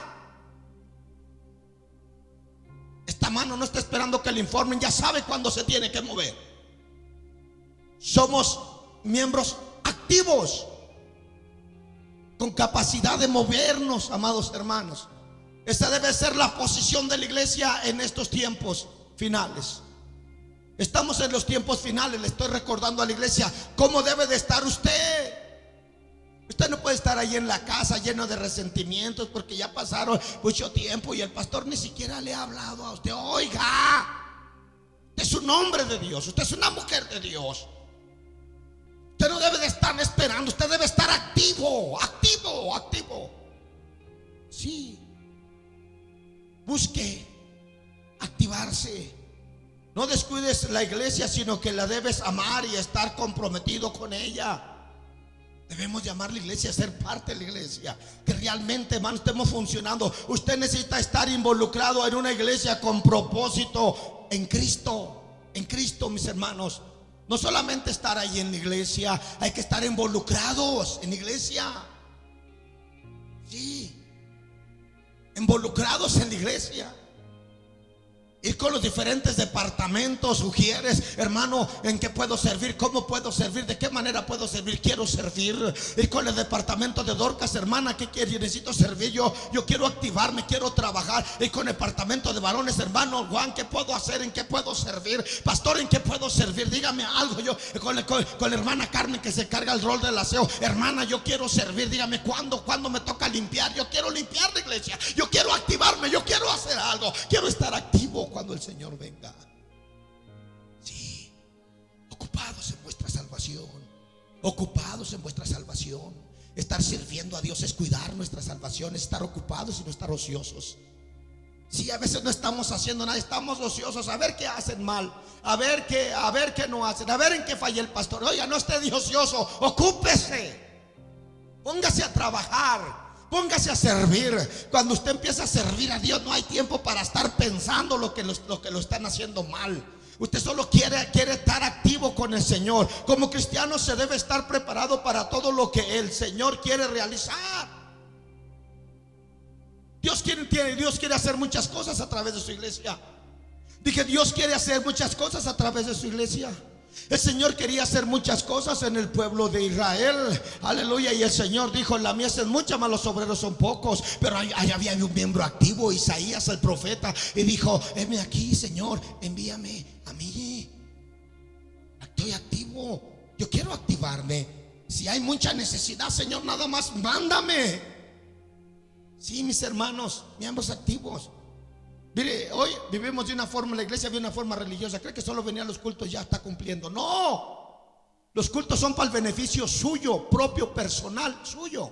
esta mano no está esperando que le informen, ya sabe cuándo se tiene que mover. Somos miembros activos, con capacidad de movernos, amados hermanos. Esta debe ser la posición de la iglesia en estos tiempos finales. Estamos en los tiempos finales. Le estoy recordando a la iglesia cómo debe de estar usted. Usted no puede estar ahí en la casa lleno de resentimientos porque ya pasaron mucho tiempo y el pastor ni siquiera le ha hablado a usted. Oiga, usted es un hombre de Dios, usted es una mujer de Dios. Usted no debe de estar esperando, usted debe estar activo, activo, activo. Sí, busque activarse. No descuides la iglesia, sino que la debes amar y estar comprometido con ella. Debemos llamar a la iglesia a ser parte de la iglesia, que realmente, hermano, estemos funcionando. Usted necesita estar involucrado en una iglesia con propósito en Cristo, mis hermanos. No solamente estar ahí en la iglesia, hay que estar involucrados en la iglesia. Sí, involucrados en la iglesia. Ir con los diferentes departamentos, sugieres, hermano, ¿en qué puedo servir? ¿Cómo puedo servir? ¿De qué manera puedo servir? Quiero servir. Ir con el departamento de Dorcas, hermana, ¿qué quiere? Necesito servir. Yo quiero activarme, quiero trabajar. Ir con el departamento de varones, hermano Juan, ¿qué puedo hacer? ¿En qué puedo servir? Pastor, ¿en qué puedo servir? Dígame algo. Yo con la hermana Carmen, que se carga el rol del aseo, hermana, yo quiero servir. Dígame cuándo me toca limpiar. Yo quiero limpiar la iglesia. Yo quiero activarme. Yo quiero hacer algo. Quiero estar activo cuando el Señor venga. Sí, ocupados en vuestra salvación, ocupados en vuestra salvación. Estar sirviendo a Dios es cuidar nuestra salvación, es estar ocupados y no estar ociosos. Sí, a veces no estamos haciendo nada, estamos ociosos, a ver qué hacen mal, a ver qué no hacen, a ver en qué falla el pastor. Oiga, no esté de ocioso, ocúpese, póngase a trabajar, póngase a servir. Cuando usted empieza a servir a Dios, no hay tiempo para estar pensando lo que lo están haciendo mal. Usted solo quiere estar activo con el Señor. Como cristiano se debe estar preparado para todo lo que el Señor quiere realizar. Dios quiere hacer muchas cosas a través de su iglesia. Dije, Dios quiere hacer muchas cosas a través de su iglesia. El Señor quería hacer muchas cosas en el pueblo de Israel. Aleluya. Y el Señor dijo: la mies es mucha, mas los obreros son pocos. Pero ahí había un miembro activo, Isaías el profeta, y dijo: heme aquí, Señor, envíame a mí. Estoy activo, yo quiero activarme. Si hay mucha necesidad, Señor, nada más mándame. Sí, mis hermanos, miembros activos. Mire, hoy vivimos de una forma, la iglesia de una forma religiosa. Cree que solo venir a los cultos ya está cumpliendo. No, los cultos son para el beneficio suyo, propio, personal, suyo.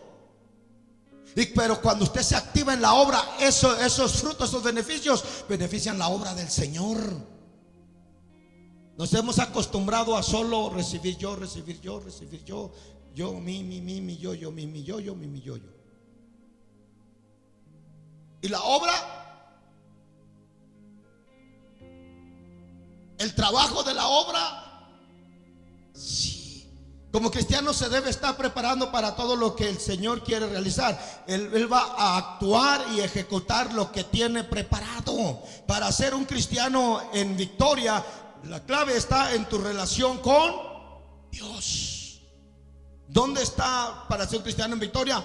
Pero cuando usted se activa en la obra, esos frutos, esos beneficios benefician la obra del Señor. Nos hemos acostumbrado a solo recibir yo, yo, mi, yo. Y la obra, el trabajo de la obra, sí. Como cristiano se debe estar preparando para todo lo que el Señor quiere realizar. Él va a actuar y ejecutar lo que tiene preparado. Para ser un cristiano en victoria, la clave está en tu relación con Dios. ¿Dónde está para ser un cristiano en victoria?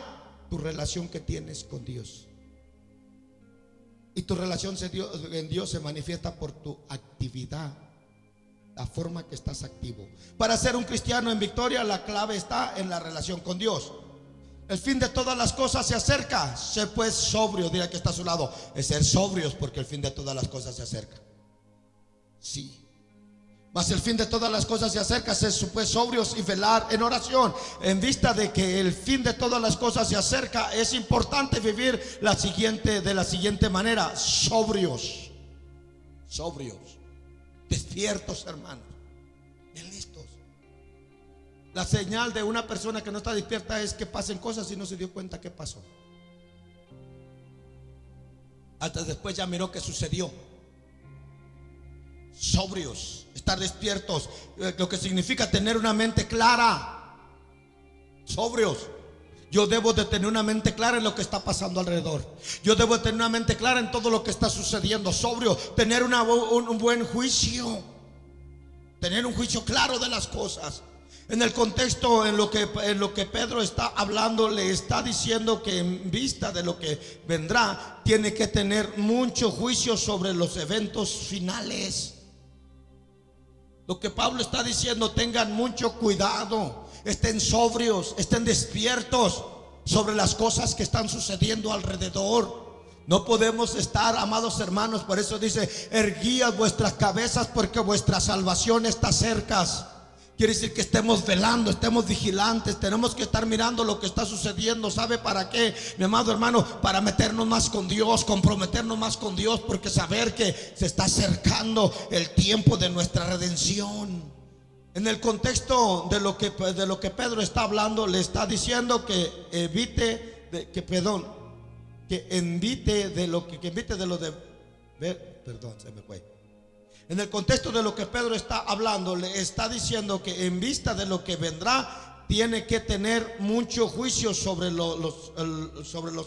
Tu relación que tienes con Dios. Y tu relación en Dios se manifiesta por tu actividad, la forma que estás activo. Para ser un cristiano en victoria, la clave está en la relación con Dios. El fin de todas las cosas se acerca. Sé pues sobrio, diga que está a su lado. Es ser sobrios porque el fin de todas las cosas se acerca. Sí. Mas el fin de todas las cosas se acerca. Sé pues sobrios y velar en oración. En vista de que el fin de todas las cosas se acerca, es importante vivir de la siguiente manera: sobrios. Sobrios. Despiertos, hermanos. Bien listos. La señal de una persona que no está despierta es que pasen cosas y no se dio cuenta que pasó. Hasta después ya miró que sucedió. Sobrios, estar despiertos, lo que significa tener una mente clara. Sobrios. Yo debo de tener una mente clara en lo que está pasando alrededor. Yo debo de tener una mente clara en todo lo que está sucediendo. Sobrio, tener un buen juicio. Tener un juicio claro de las cosas. En el contexto, en lo que Pedro está hablando, le está diciendo que en vista de lo que vendrá, tiene que tener mucho juicio sobre los eventos finales. Lo que Pablo está diciendo: tengan mucho cuidado, estén sobrios, estén despiertos sobre las cosas que están sucediendo alrededor. No podemos estar, amados hermanos, por eso dice: erguid vuestras cabezas porque vuestra salvación está cerca. Quiere decir que estemos velando, estemos vigilantes. Tenemos que estar mirando lo que está sucediendo. ¿Sabe para qué, mi amado hermano? Para meternos más con Dios, comprometernos más con Dios, porque saber que se está acercando el tiempo de nuestra redención. En el contexto de lo que Pedro está hablando, le está diciendo que invite de lo se me fue. En el contexto de lo que Pedro está hablando, le está diciendo que en vista de lo que vendrá, tiene que tener mucho juicio sobre los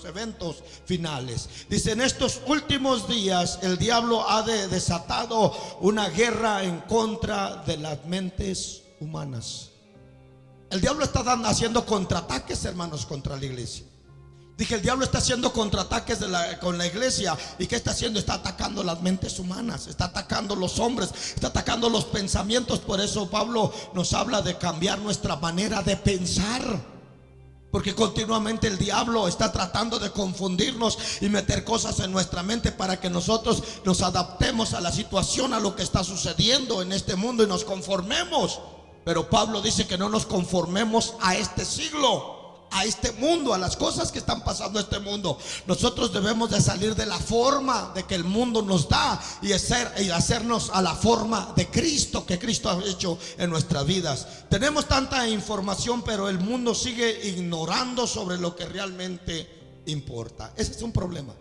eventos finales. Dice: en estos últimos días el diablo ha desatado una guerra en contra de las mentes humanas. El diablo está haciendo contraataques, hermanos, contra la iglesia. Dije, el diablo está haciendo contraataques con la iglesia. ¿Y qué está haciendo? Está atacando las mentes humanas, está atacando los hombres, está atacando los pensamientos. Por eso Pablo nos habla de cambiar nuestra manera de pensar, porque continuamente el diablo está tratando de confundirnos y meter cosas en nuestra mente para que nosotros nos adaptemos a la situación, a lo que está sucediendo en este mundo y nos conformemos. Pero Pablo dice que no nos conformemos a este siglo, a este mundo, a las cosas que están pasando en este mundo. Nosotros debemos de salir de la forma de que el mundo nos da y hacernos a la forma de Cristo, que Cristo ha hecho en nuestras vidas. Tenemos tanta información, pero el mundo sigue ignorando sobre lo que realmente importa. Ese es un problema,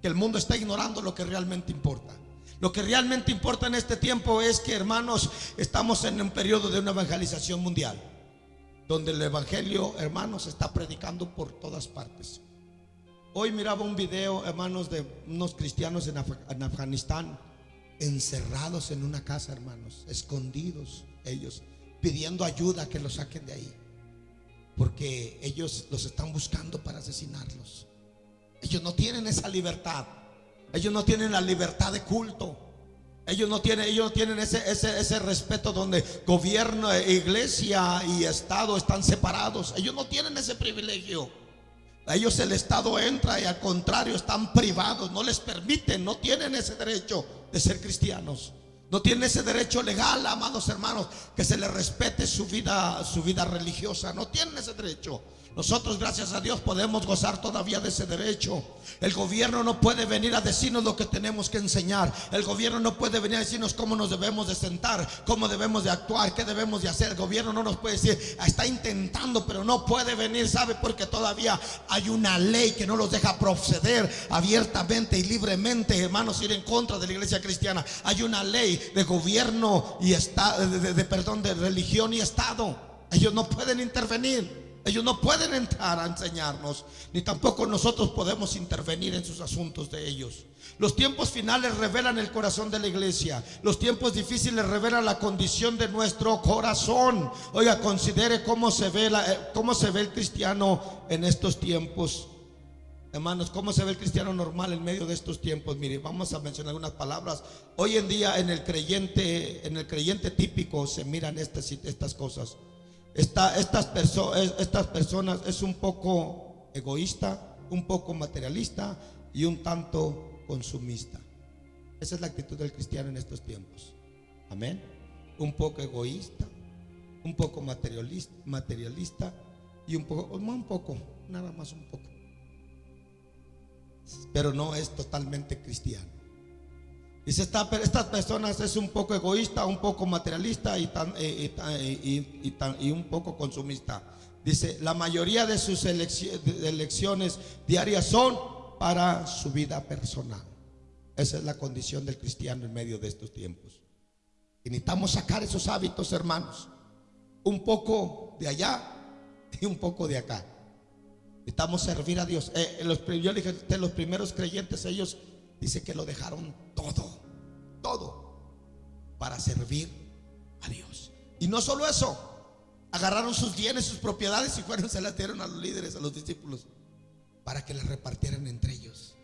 que el mundo está ignorando lo que realmente importa. Lo que realmente importa en este tiempo es que, hermanos, estamos en un periodo de una evangelización mundial, donde el evangelio, hermanos, se está predicando por todas partes. Hoy miraba un video, hermanos, de unos cristianos en Afganistán, encerrados en una casa, hermanos, escondidos, ellos pidiendo ayuda, que los saquen de ahí, porque ellos los están buscando para asesinarlos. Ellos no tienen esa libertad. Ellos no tienen la libertad de culto. Ellos no tienen ese respeto donde gobierno, iglesia y Estado están separados. Ellos no tienen ese privilegio. A ellos el Estado entra y al contrario están privados. No les permiten, no tienen ese derecho de ser cristianos. No tienen ese derecho legal, amados hermanos, que se les respete su vida religiosa. No tienen ese derecho. Nosotros, gracias a Dios, podemos gozar todavía de ese derecho. El gobierno no puede venir a decirnos lo que tenemos que enseñar. El gobierno no puede venir a decirnos cómo nos debemos de sentar, cómo debemos de actuar, qué debemos de hacer. El gobierno no nos puede decir, está intentando, pero no puede venir. ¿Sabe? Porque todavía hay una ley que no los deja proceder abiertamente y libremente, hermanos, ir en contra de la iglesia cristiana. Hay una ley de gobierno y de religión y Estado. Ellos no pueden intervenir. Ellos no pueden entrar a enseñarnos, ni tampoco nosotros podemos intervenir en sus asuntos de ellos. Los tiempos finales revelan el corazón de la iglesia. Los tiempos difíciles revelan la condición de nuestro corazón. Oiga, considere cómo se ve el cristiano en estos tiempos. Hermanos, ¿cómo se ve el cristiano normal en medio de estos tiempos? Mire, vamos a mencionar algunas palabras. Hoy en día en el creyente típico se miran estas cosas. Estas personas es un poco egoísta, un poco materialista y un tanto consumista. Esa es la actitud del cristiano en estos tiempos. Amén. Un poco egoísta, un poco materialista y nada más un poco. Pero no es totalmente cristiano. Dice, estas personas es un poco egoísta, un poco materialista y un poco consumista. Dice, la mayoría de sus elecciones diarias son para su vida personal. Esa es la condición del cristiano en medio de estos tiempos. Y necesitamos sacar esos hábitos, hermanos. Un poco de allá y un poco de acá. Necesitamos servir a Dios. Yo le dije, los primeros creyentes, ellos dice que lo dejaron todo para servir a Dios. Y no solo eso, agarraron sus bienes, sus propiedades y se las dieron a los líderes, a los discípulos, para que las repartieran entre ellos.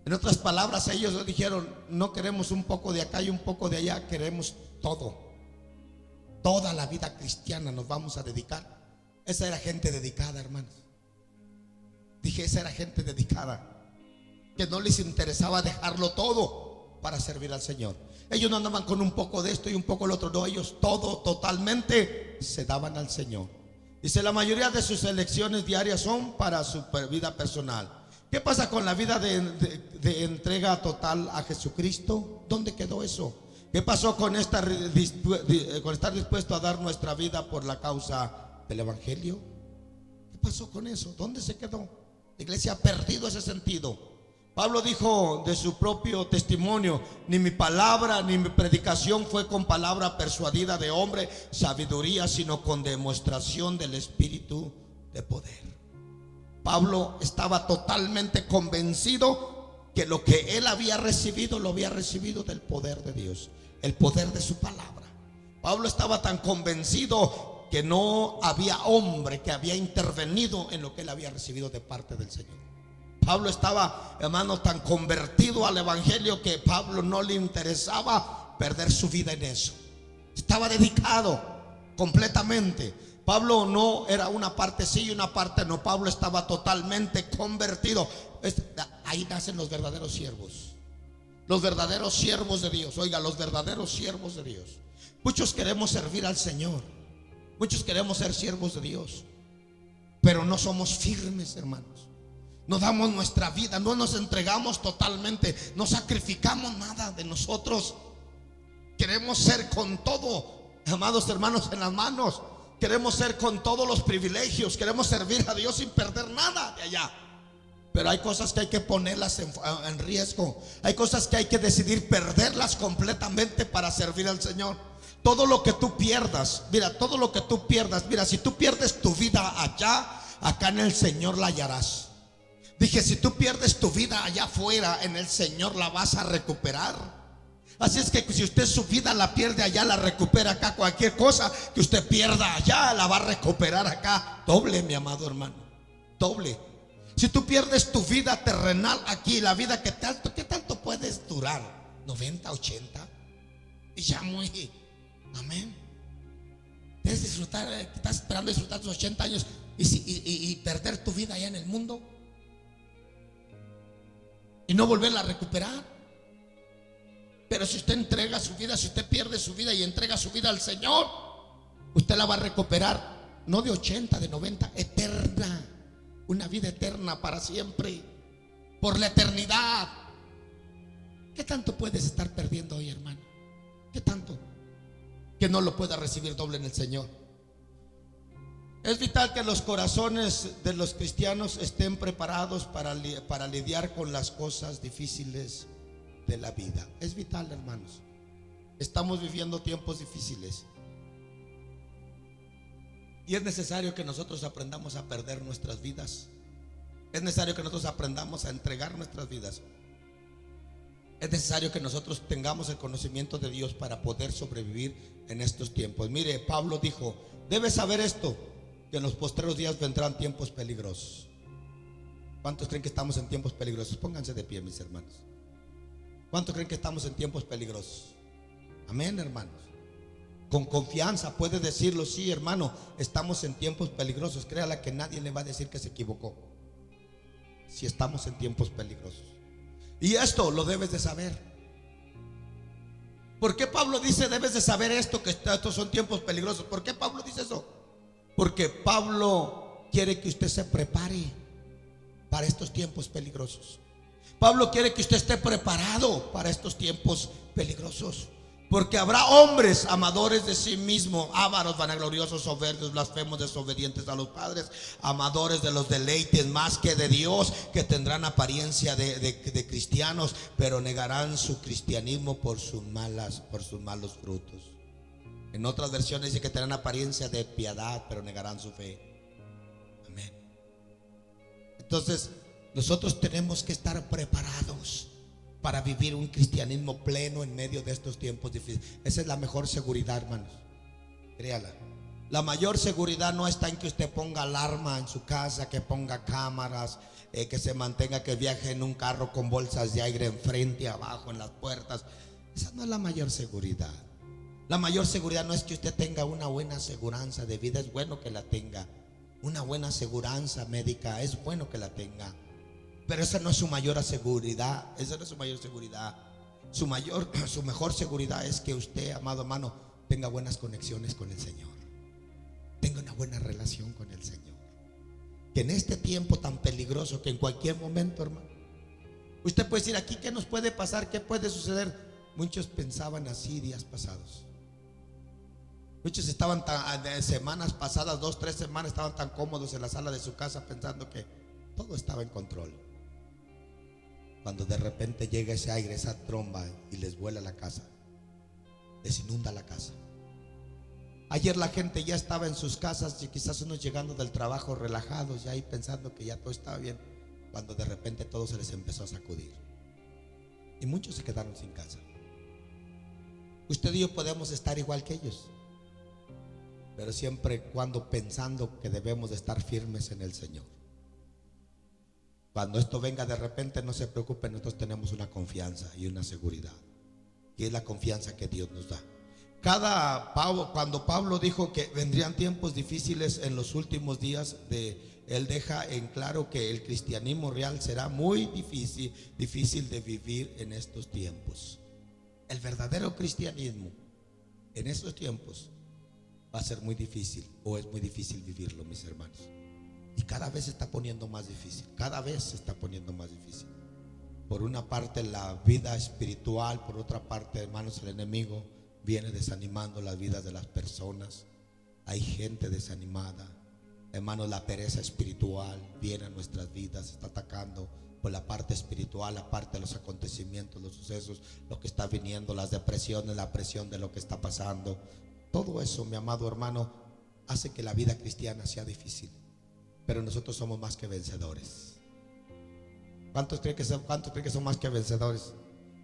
En otras palabras, ellos dijeron, no queremos un poco de acá y un poco de allá, queremos todo. Toda la vida cristiana nos vamos a dedicar. Esa era gente dedicada, hermanos. Dije, esa era gente dedicada, que no les interesaba dejarlo todo para servir al Señor. Ellos no andaban con un poco de esto y un poco lo otro. No, ellos todo totalmente se daban al Señor. Dice, la mayoría de sus elecciones diarias son para su vida personal. ¿Qué pasa con la vida de entrega total a Jesucristo? ¿Dónde quedó eso? ¿Qué pasó con estar dispuesto a dar nuestra vida por la causa del Evangelio? ¿Qué pasó con eso? ¿Dónde se quedó? La iglesia ha perdido ese sentido. Pablo dijo de su propio testimonio, ni mi palabra ni mi predicación fue con palabra persuadida de hombre, sabiduría, sino con demostración del Espíritu de poder. Pablo estaba totalmente convencido que lo que él había recibido, lo había recibido del poder de Dios, el poder de su palabra. Pablo estaba tan convencido que no había hombre que había intervenido en lo que él había recibido de parte del Señor. Pablo estaba, hermano, tan convertido al Evangelio que Pablo no le interesaba perder su vida en eso. Estaba dedicado completamente. Pablo no era una parte sí y una parte no. Pablo estaba totalmente convertido. Ahí nacen los verdaderos siervos. Los verdaderos siervos de Dios. Oiga, los verdaderos siervos de Dios. Muchos queremos servir al Señor. Muchos queremos ser siervos de Dios, pero no somos firmes, hermanos. No damos nuestra vida, no nos entregamos totalmente, no sacrificamos nada de nosotros. Queremos ser con todo, amados hermanos, en las manos. Queremos ser con todos los privilegios. Queremos servir a Dios sin perder nada de allá. Pero hay cosas que hay que ponerlas en riesgo. Hay cosas que hay que decidir perderlas completamente para servir al Señor. Todo lo que tú pierdas, mira, todo lo que tú pierdas, mira, si tú pierdes tu vida allá, acá en el Señor la hallarás. Dije, si tú pierdes tu vida allá afuera, en el Señor la vas a recuperar. Así es que si usted su vida la pierde allá, la recupera acá. Cualquier cosa que usted pierda allá, la va a recuperar acá. Doble, mi amado hermano, doble. Si tú pierdes tu vida terrenal aquí, la vida ¿qué tanto puedes durar? 90, 80. Y ya muy, amén. Debes disfrutar, estás esperando disfrutar tus 80 años y perder tu vida allá en el mundo y no volverla a recuperar. Pero si usted entrega su vida, si usted pierde su vida y entrega su vida al Señor, usted la va a recuperar, no de 80, de 90, eterna. Una vida eterna para siempre, por la eternidad. ¿Qué tanto puedes estar perdiendo hoy, hermano? ¿Qué tanto? Que no lo pueda recibir doble en el Señor. Es vital que los corazones de los cristianos estén preparados para lidiar con las cosas difíciles de la vida. Es vital, hermanos. Estamos viviendo tiempos difíciles y es necesario que nosotros aprendamos a perder nuestras vidas. Es necesario que nosotros aprendamos a entregar nuestras vidas. Es necesario que nosotros tengamos el conocimiento de Dios para poder sobrevivir en estos tiempos. Mire, Pablo dijo, debes saber esto, que en los postreros días vendrán tiempos peligrosos. ¿Cuántos creen que estamos en tiempos peligrosos? Pónganse de pie, mis hermanos. ¿Cuántos creen que estamos en tiempos peligrosos? Amén, hermanos. con confianza puede decirlo: sí, hermano, estamos en tiempos peligrosos. Créala que nadie le va a decir que se equivocó si estamos en tiempos peligrosos. Y esto lo debes de saber. ¿Por qué Pablo dice debes de saber esto, que estos son tiempos peligrosos? ¿Por qué Pablo dice eso? Porque Pablo quiere que usted se prepare para estos tiempos peligrosos. Pablo quiere que usted esté preparado para estos tiempos peligrosos. Porque habrá hombres amadores de sí mismos, ávaros, vanagloriosos, soberbios, blasfemos, desobedientes a los padres, amadores de los deleites más que de Dios, que tendrán apariencia de cristianos, pero negarán su cristianismo por sus malos frutos. En otras versiones dice que tendrán apariencia de piedad, pero negarán su fe. Amén. Entonces, nosotros tenemos que estar preparados para vivir un cristianismo pleno en medio de estos tiempos difíciles. Esa es la mejor seguridad, hermanos. Créala. La mayor seguridad no está en que usted ponga alarma en su casa, que ponga cámaras, que se mantenga, que viaje en un carro con bolsas de aire enfrente, abajo, en las puertas. Esa no es la mayor seguridad. La mayor seguridad no es que usted tenga una buena aseguranza de vida. Es bueno que la tenga. Una buena aseguranza médica, es bueno que la tenga. Pero esa no es su mayor seguridad. Esa no es su mayor seguridad. Su mejor seguridad es que usted, amado hermano, tenga buenas conexiones con el Señor. Tenga una buena relación con el Señor. Que en este tiempo tan peligroso, que en cualquier momento, hermano, usted puede decir: aquí, ¿qué nos puede pasar? ¿Qué puede suceder? Muchos pensaban así días pasados. Muchos estaban semanas pasadas, 2, 3 semanas, estaban tan cómodos en la sala de su casa pensando que todo estaba en control. Cuando de repente llega ese aire, esa tromba, y les vuela la casa, les inunda la casa. Ayer la gente ya estaba en sus casas, y quizás unos llegando del trabajo relajados, ya ahí pensando que ya todo estaba bien, cuando de repente todo se les empezó a sacudir. Y muchos se quedaron sin casa. Usted y yo podemos estar igual que ellos, pero siempre y cuando pensando que debemos de estar firmes en el Señor. Cuando esto venga de repente, no se preocupen, nosotros tenemos una confianza y una seguridad, y es la confianza que Dios nos da. Cuando Pablo dijo que vendrían tiempos difíciles en los últimos días, él deja en claro que el cristianismo real será muy difícil de vivir en estos tiempos. El verdadero cristianismo en estos tiempos va a ser muy difícil, o es muy difícil vivirlo, mis hermanos. Y cada vez se está poniendo más difícil. Cada vez se está poniendo más difícil. Por una parte la vida espiritual, por otra parte, hermanos, el enemigo viene desanimando las vidas de las personas. Hay gente desanimada. Hermanos, la pereza espiritual viene a nuestras vidas, está atacando por la parte espiritual, la parte de los acontecimientos, los sucesos, lo que está viniendo, las depresiones, la presión de lo que está pasando. Todo eso, mi amado hermano, hace que la vida cristiana sea difícil. Pero nosotros somos más que vencedores. ¿Cuántos creen que son más que vencedores?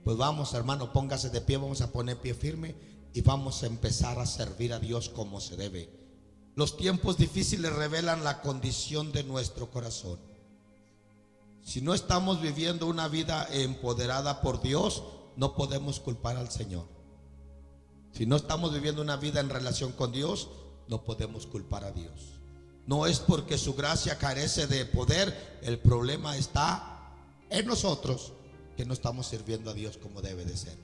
Pues vamos, hermano, póngase de pie, vamos a poner pie firme y vamos a empezar a servir a Dios como se debe. Los tiempos difíciles revelan la condición de nuestro corazón. Si no estamos viviendo una vida empoderada por Dios, no podemos culpar al Señor. Si no estamos viviendo una vida en relación con Dios, no podemos culpar a Dios. No es porque su gracia carece de poder, el problema está en nosotros, que no estamos sirviendo a Dios como debe de ser.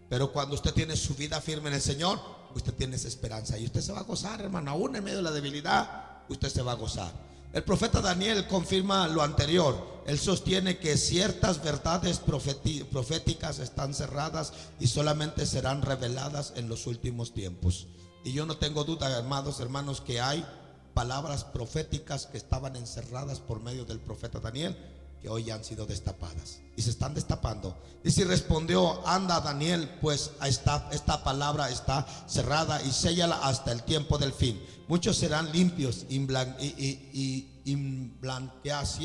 Pero cuando usted tiene su vida firme en el Señor, usted tiene esa esperanza y usted se va a gozar, hermano. Aún en medio de la debilidad, usted se va a gozar. El profeta Daniel confirma lo anterior. Él sostiene que ciertas verdades proféticas están cerradas y solamente serán reveladas en los últimos tiempos. Y yo no tengo duda, amados hermanos, que hay palabras proféticas que estaban encerradas por medio del profeta Daniel, que hoy ya han sido destapadas y se están destapando. Dice: y respondió: anda, Daniel, pues esta palabra está cerrada y séllala hasta el tiempo del fin. Muchos serán limpios,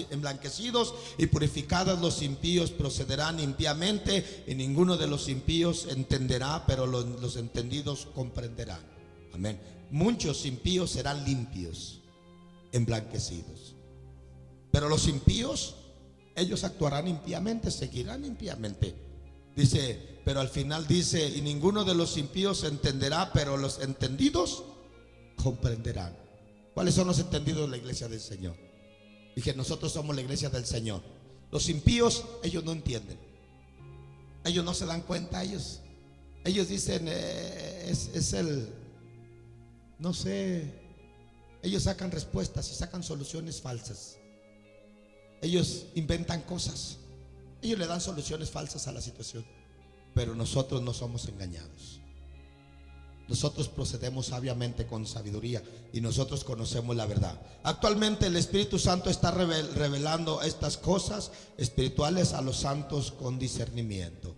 emblanquecidos y purificados. Los impíos procederán impíamente y ninguno de los impíos entenderá, pero los entendidos comprenderán. Amén. Muchos impíos serán limpios, emblanquecidos, pero los impíos, ellos actuarán impíamente, seguirán impíamente. Dice, pero al final dice, y ninguno de los impíos entenderá, pero los entendidos comprenderán. ¿Cuáles son los entendidos de la iglesia del Señor? Dije, nosotros somos la iglesia del Señor. Los impíos, ellos no entienden. Ellos no se dan cuenta, ellos dicen, es el, no sé, ellos sacan respuestas y sacan soluciones falsas. Ellos inventan cosas, ellos le dan soluciones falsas a la situación. Pero nosotros no somos engañados. Nosotros procedemos sabiamente con sabiduría y nosotros conocemos la verdad. Actualmente el Espíritu Santo está revelando estas cosas espirituales a los santos con discernimiento.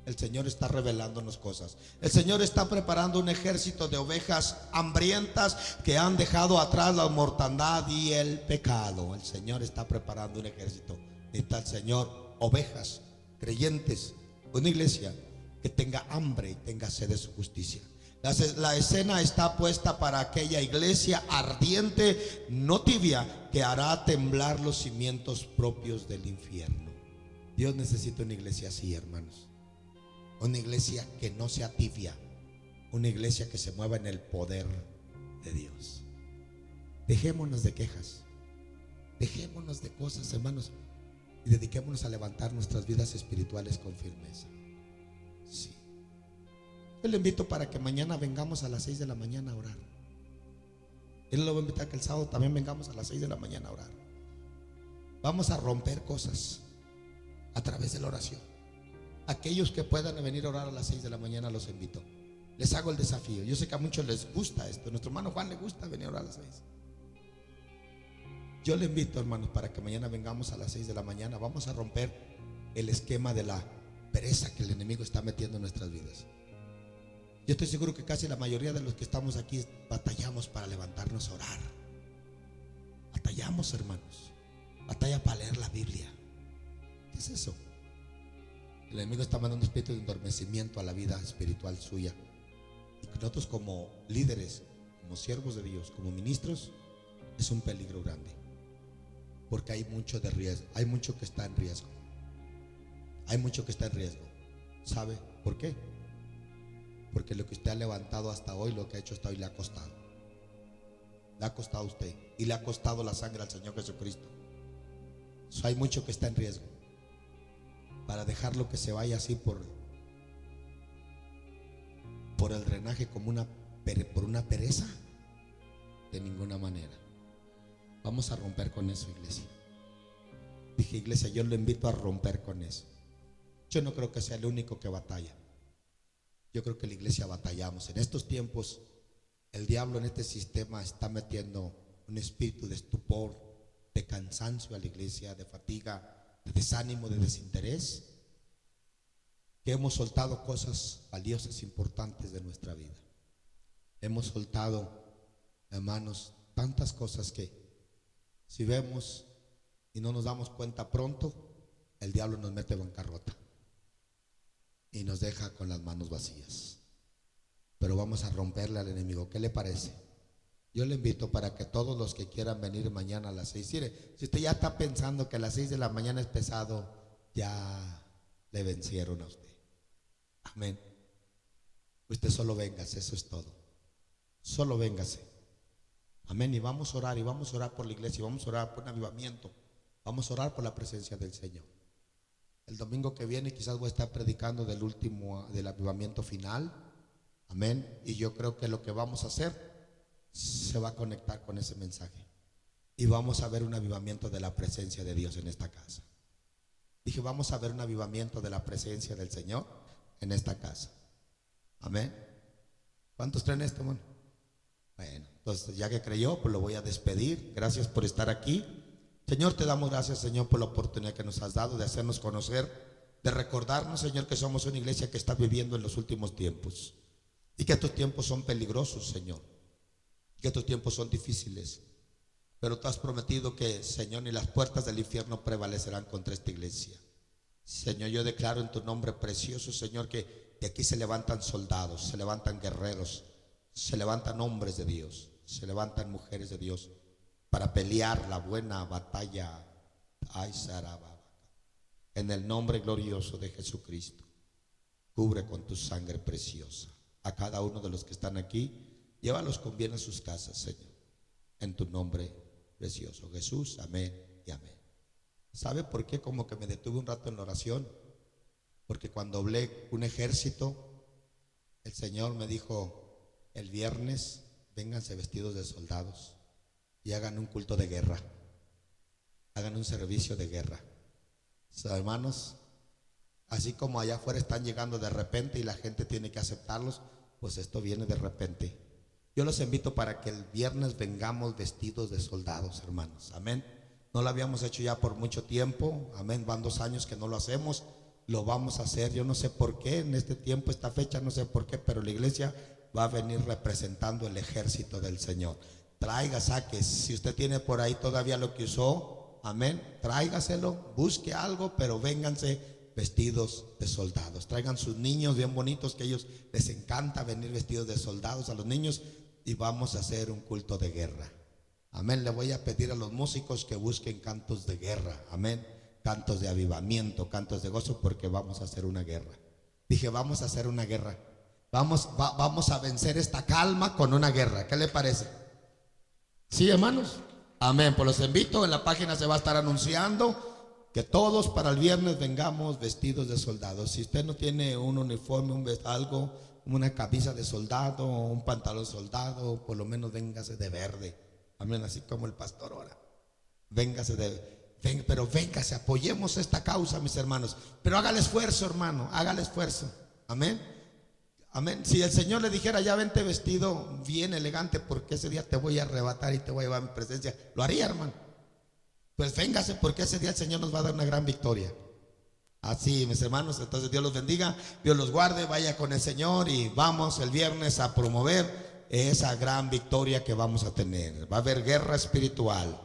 El Señor está revelándonos cosas. El Señor está preparando un ejército de ovejas hambrientas que han dejado atrás la mortandad y el pecado. El Señor está preparando un ejército. Necesita el Señor ovejas creyentes, una iglesia que tenga hambre y tenga sed de su justicia. La escena está puesta para aquella iglesia ardiente, no tibia, que hará temblar los cimientos propios del infierno. Dios necesita una iglesia así, hermanos. Una iglesia que no sea tibia, una iglesia que se mueva en el poder de Dios. Dejémonos de quejas, dejémonos de cosas, hermanos, y dediquémonos a levantar nuestras vidas espirituales con firmeza. Sí. Yo le invito para que mañana vengamos a las 6 de la mañana a orar. Él lo va a invitar que el sábado también vengamos a las 6 de la mañana a orar. Vamos a romper cosas a través de la oración. Aquellos que puedan venir a orar a las 6 de la mañana los invito. Les hago el desafío. Yo sé que a muchos les gusta esto. A nuestro hermano Juan le gusta venir a orar a las 6. Yo le invito, hermanos, para que mañana vengamos a las 6 de la mañana. Vamos a romper el esquema de la pereza que el enemigo está metiendo en nuestras vidas. Yo estoy seguro que casi la mayoría de los que estamos aquí batallamos para levantarnos a orar. Batallamos, hermanos. Batalla para leer la Biblia. ¿Qué es eso? El enemigo está mandando un espíritu de endormecimiento a la vida espiritual suya. Y nosotros como líderes, como siervos de Dios, como ministros, es un peligro grande. Porque hay mucho de riesgo. Hay mucho que está en riesgo. Hay mucho que está en riesgo. ¿Sabe por qué? Porque lo que usted ha levantado hasta hoy, lo que ha hecho hasta hoy, le ha costado. Le ha costado a usted. Y le ha costado la sangre al Señor Jesucristo. Hay mucho que está en riesgo. Para dejarlo que se vaya así por el drenaje como por una pereza, de ninguna manera. Vamos a romper con eso, iglesia. Dije, iglesia, yo lo invito a romper con eso. Yo no creo que sea el único que batalla. Yo creo que la iglesia batallamos. En estos tiempos, el diablo en este sistema está metiendo un espíritu de estupor, de cansancio a la iglesia, de fatiga, de desánimo, de desinterés, que hemos soltado cosas valiosas, importantes de nuestra vida. Hemos soltado, hermanos, tantas cosas que si vemos y no nos damos cuenta pronto, el diablo nos mete en bancarrota y nos deja con las manos vacías. Pero vamos a romperle al enemigo. ¿Qué le parece? Yo le invito para que todos los que quieran venir mañana a las 6, mire, si usted ya está pensando que a las 6 de la mañana es pesado, ya le vencieron a usted. Amén. Usted solo véngase, eso es todo. Solo véngase. Amén. Y vamos a orar por la iglesia, y vamos a orar por un avivamiento. Vamos a orar por la presencia del Señor. El domingo que viene quizás voy a estar predicando del avivamiento final. Amén. Y yo creo que lo que vamos a hacer se va a conectar con ese mensaje. Y vamos a ver un avivamiento de la presencia de Dios en esta casa. Dije, vamos a ver un avivamiento de la presencia del Señor en esta casa. Amén. ¿Cuántos creen esto, hermano? Bueno, entonces ya que creyó, pues lo voy a despedir. Gracias por estar aquí. Señor, te damos gracias, Señor, por la oportunidad que nos has dado de hacernos conocer, de recordarnos, Señor, que somos una iglesia que está viviendo en los últimos tiempos y que estos tiempos son peligrosos, Señor, que estos tiempos son difíciles, pero tú has prometido que, Señor, ni las puertas del infierno prevalecerán contra esta iglesia. Señor, yo declaro en tu nombre precioso, Señor, que de aquí se levantan soldados, se levantan guerreros, se levantan hombres de Dios, se levantan mujeres de Dios para pelear la buena batalla. Ay, Saraba, en el nombre glorioso de Jesucristo. cubre con tu sangre preciosa. A cada uno de los que están aquí, llévalos con bien a sus casas, Señor, en tu nombre precioso, Jesús. Amén y amén. ¿Sabe por qué como que me detuve un rato en la oración? Porque cuando hablé un ejército, el Señor me dijo: el viernes vénganse vestidos de soldados y hagan un culto de guerra, hagan un servicio de guerra. O sea, hermanos, así como allá afuera están llegando de repente y la gente tiene que aceptarlos, pues esto viene de repente. Yo los invito para que el viernes vengamos vestidos de soldados, hermanos. Amén. No lo habíamos hecho ya por mucho tiempo. Amén. Van 2 años que no lo hacemos. Lo vamos a hacer. Yo no sé por qué en este tiempo, esta fecha, no sé por qué, pero la iglesia va a venir representando el ejército del Señor. Traiga, saque. Si usted tiene por ahí todavía lo que usó, amén, tráigaselo, busque algo, pero vénganse vestidos de soldados. Traigan sus niños bien bonitos, que a ellos les encanta venir vestidos de soldados, a los niños, y vamos a hacer un culto de guerra. Amén. Le voy a pedir a los músicos que busquen cantos de guerra. Amén. Cantos de avivamiento, cantos de gozo, porque vamos a hacer una guerra. Dije, vamos a hacer una guerra. Vamos a vencer esta calma con una guerra. ¿Qué le parece? ¿Sí, hermanos? Amén. Pues los invito, en la página se va a estar anunciando que todos para el viernes vengamos vestidos de soldados. Si usted no tiene un uniforme, algo, una camisa de soldado, un pantalón de soldado, por lo menos véngase de verde. Amén, así como el pastor ahora. Pero véngase, apoyemos esta causa, mis hermanos. Pero haga el esfuerzo, hermano, haga el esfuerzo. Amén. Amén. Si el Señor le dijera: ya vente vestido bien elegante, porque ese día te voy a arrebatar y te voy a llevar a mi presencia, lo haría, hermano. Pues véngase, porque ese día el Señor nos va a dar una gran victoria. Así, mis hermanos, entonces Dios los bendiga, Dios los guarde, vaya con el Señor y vamos el viernes a promover esa gran victoria que vamos a tener. Va a haber guerra espiritual.